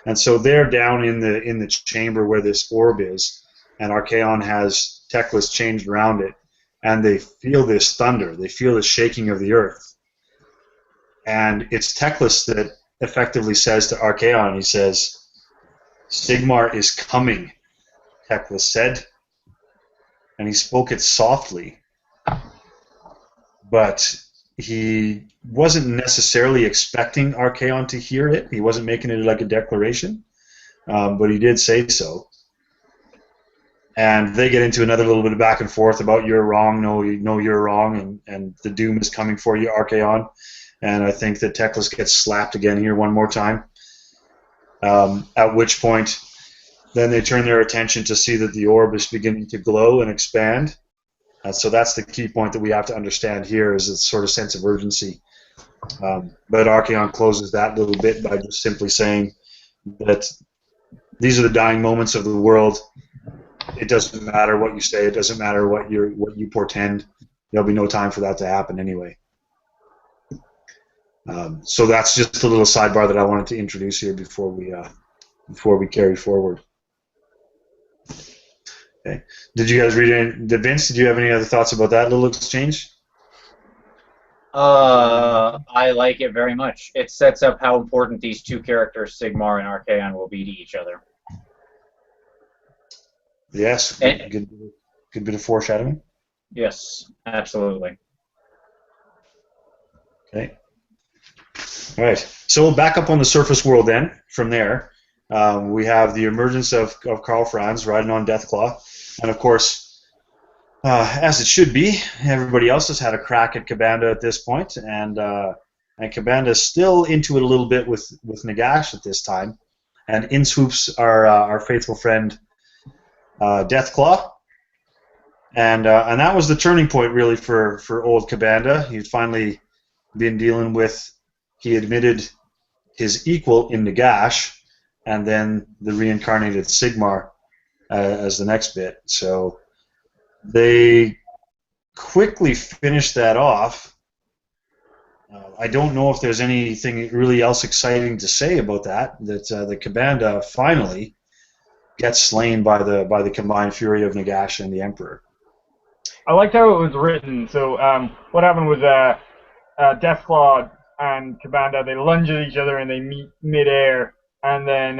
And so they're down in the chamber where this orb is, and Archaon has Teclas changed around it, and they feel this thunder. They feel the shaking of the earth. And it's Teclas that effectively says to Archaon, he says, "Sigmar is coming," Teclas said. And he spoke it softly. But he wasn't necessarily expecting Archaon to hear it. He wasn't making it like a declaration, but he did say so. And they get into another little bit of back and forth about you're wrong, no, you're wrong, and the doom is coming for you, Archaon. And I think that Teclas gets slapped again here one more time. At which point, then they turn their attention to see that the orb is beginning to glow and expand. So that's the key point that we have to understand here, is its sort of sense of urgency. But Archaon closes that little bit by just simply saying that these are the dying moments of the world. It doesn't matter what you say. It doesn't matter what you portend. There'll be no time for that to happen anyway. So that's just a little sidebar that I wanted to introduce here before we carry forward. Okay. Did you guys read any? Vince, did you have any other thoughts about that little exchange? I like it very much. It sets up how important these two characters, Sigmar and Archaon, will be to each other. Yes, good bit of foreshadowing. Yes, absolutely. Okay. All right. So we'll back up on the surface world then. From there, we have the emergence of Karl Franz riding on Deathclaw. And of course, as it should be, everybody else has had a crack at Kabanda at this point, and Kabanda is still into it a little bit with Nagash at this time. And in swoops our faithful friend Deathclaw, and that was the turning point really for old Kabanda. He'd finally been dealing with, he admitted his equal in Nagash, and then the reincarnated Sigmar as the next bit. So they quickly finished that off. I don't know if there's anything really else exciting to say about that. That the Kabanda finally gets slain by the combined fury of Nagash and the Emperor. I liked how it was written. So what happened was Deathclaw and Kabanda, they lunge at each other and they meet midair. And then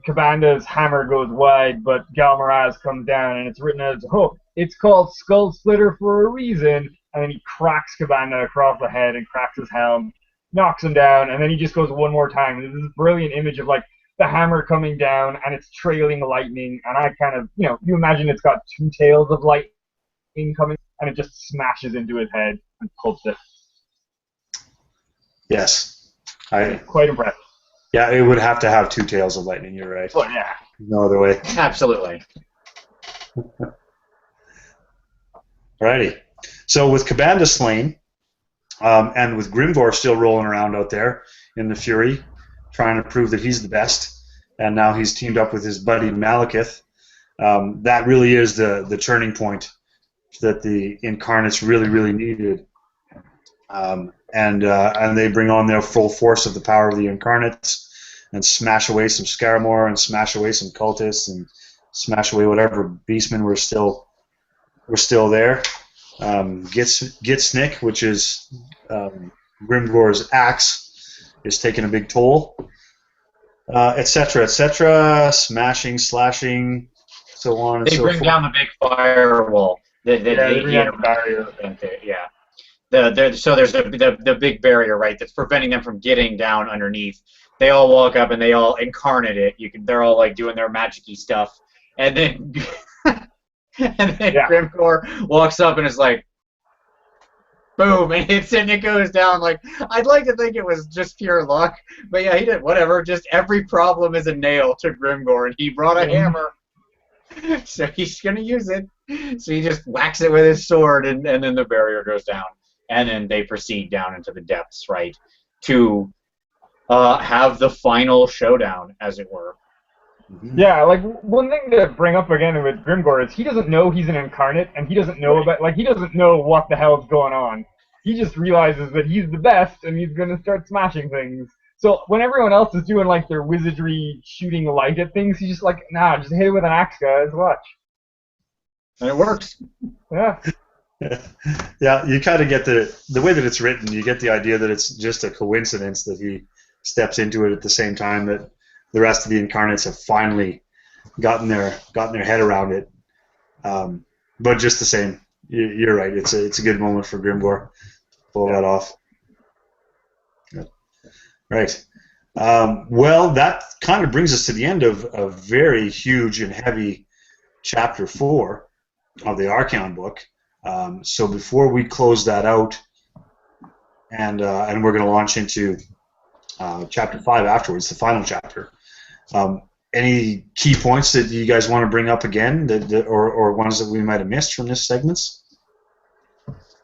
Kabanda's hammer goes wide, but Galmaraz comes down, and it's written as, "Oh, it's called Skull Splitter for a reason." And then he cracks Kabanda across the head and cracks his helm, knocks him down, and then he just goes one more time. This is a brilliant image of like the hammer coming down, and it's trailing lightning, and I kind of, you imagine it's got two tails of lightning coming, and it just smashes into his head and pulps it. Yes. Quite impressive. Yeah, it would have to have two tails of lightning, you're right. Oh, yeah. No other way. Absolutely. Alrighty. So with Kabanda slain, and with Grimgore still rolling around out there in the Fury, trying to prove that he's the best, and now he's teamed up with his buddy Malekith, that really is the turning point that the incarnates really, really needed. And they bring on their full force of the power of the incarnates and smash away some Scaramore and smash away some cultists and smash away whatever beastmen were still there. Gitsnick, which is Grimgore's axe, is taking a big toll, etc., etc., smashing, slashing, so on and so forth. They bring down the big firewall. They bring down the barrier. Yeah. So there's the big barrier, right, that's preventing them from getting down underneath. They all walk up and they all incarnate it. They're all like doing their magic-y stuff, and then Grimgore walks up and is like, boom, and hits it and it goes down. Like, I'd like to think it was just pure luck, but yeah, he did whatever. Just every problem is a nail to Grimgore, and he brought a hammer, so he's gonna use it. So he just whacks it with his sword, and then the barrier goes down. And then they proceed down into the depths, right, to have the final showdown, as it were. Yeah, like, one thing to bring up again with Grimgore is he doesn't know he's an incarnate, and he doesn't know he doesn't know what the hell's going on. He just realizes that he's the best, and he's going to start smashing things. So when everyone else is doing, like, their wizardry shooting light at things, he's just like, nah, just hit it with an axe, guys, watch. And it works. Yeah. Yeah, you kind of get the way that it's written, you get the idea that it's just a coincidence that he steps into it at the same time that the rest of the incarnates have finally gotten their head around it. But just the same, you're right. It's a good moment for Grimgore to pull that off. Yeah. Right. Well, that kind of brings us to the end of a very huge and heavy chapter 4 of the Archaon book. So before we close that out, and we're going to launch into chapter 5 afterwards, the final chapter. Any key points that you guys want to bring up again, or ones that we might have missed from this segments?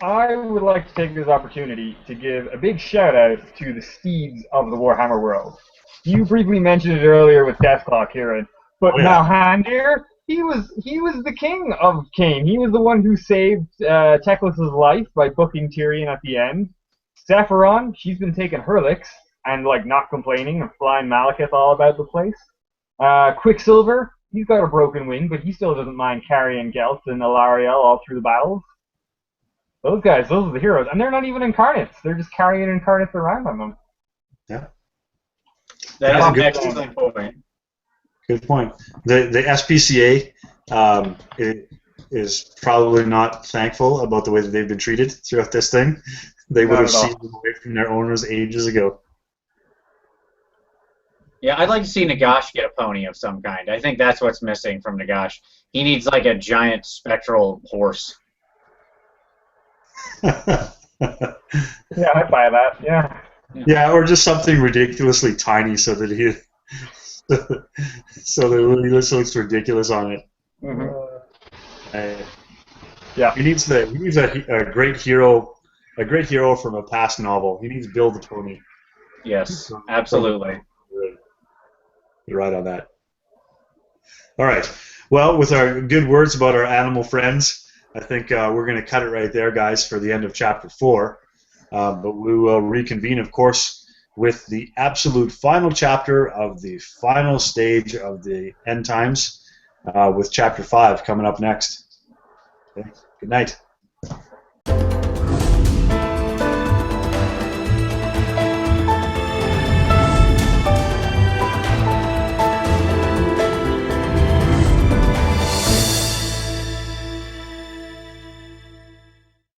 I would like to take this opportunity to give a big shout out to the steeds of the Warhammer world. You briefly mentioned it earlier with Deathclaw, Kieran, but Malhandir, he was the king of Kane. He was the one who saved Teclas' life by booking Tyrion at the end. Sephiron, she's been taking her licks and like not complaining and flying Malekith all about the place. Quicksilver, he's got a broken wing, but he still doesn't mind carrying Gelt and Elarielle all through the battles. Those guys, those are the heroes, and they're not even incarnates. They're just carrying incarnates around on them. Yeah, that is an excellent point. Good point. The SPCA is probably not thankful about the way that they've been treated throughout this thing. They would have seen them away from their owners ages ago. Yeah, I'd like to see Nagash get a pony of some kind. I think that's what's missing from Nagash. He needs like a giant spectral horse. Yeah, I'd buy that. Yeah. Yeah, or just something ridiculously tiny so that he really looks ridiculous on it. Mm-hmm. Yeah. He needs a great hero from a past novel. He needs Bill the Pony. Yes, absolutely. You're right on that. All right. Well, with our good words about our animal friends, I think we're going to cut it right there, guys, for the end of Chapter 4. But we will reconvene, of course, with the absolute final chapter of the final stage of the end times, with Chapter 5 coming up next. Okay. Good night.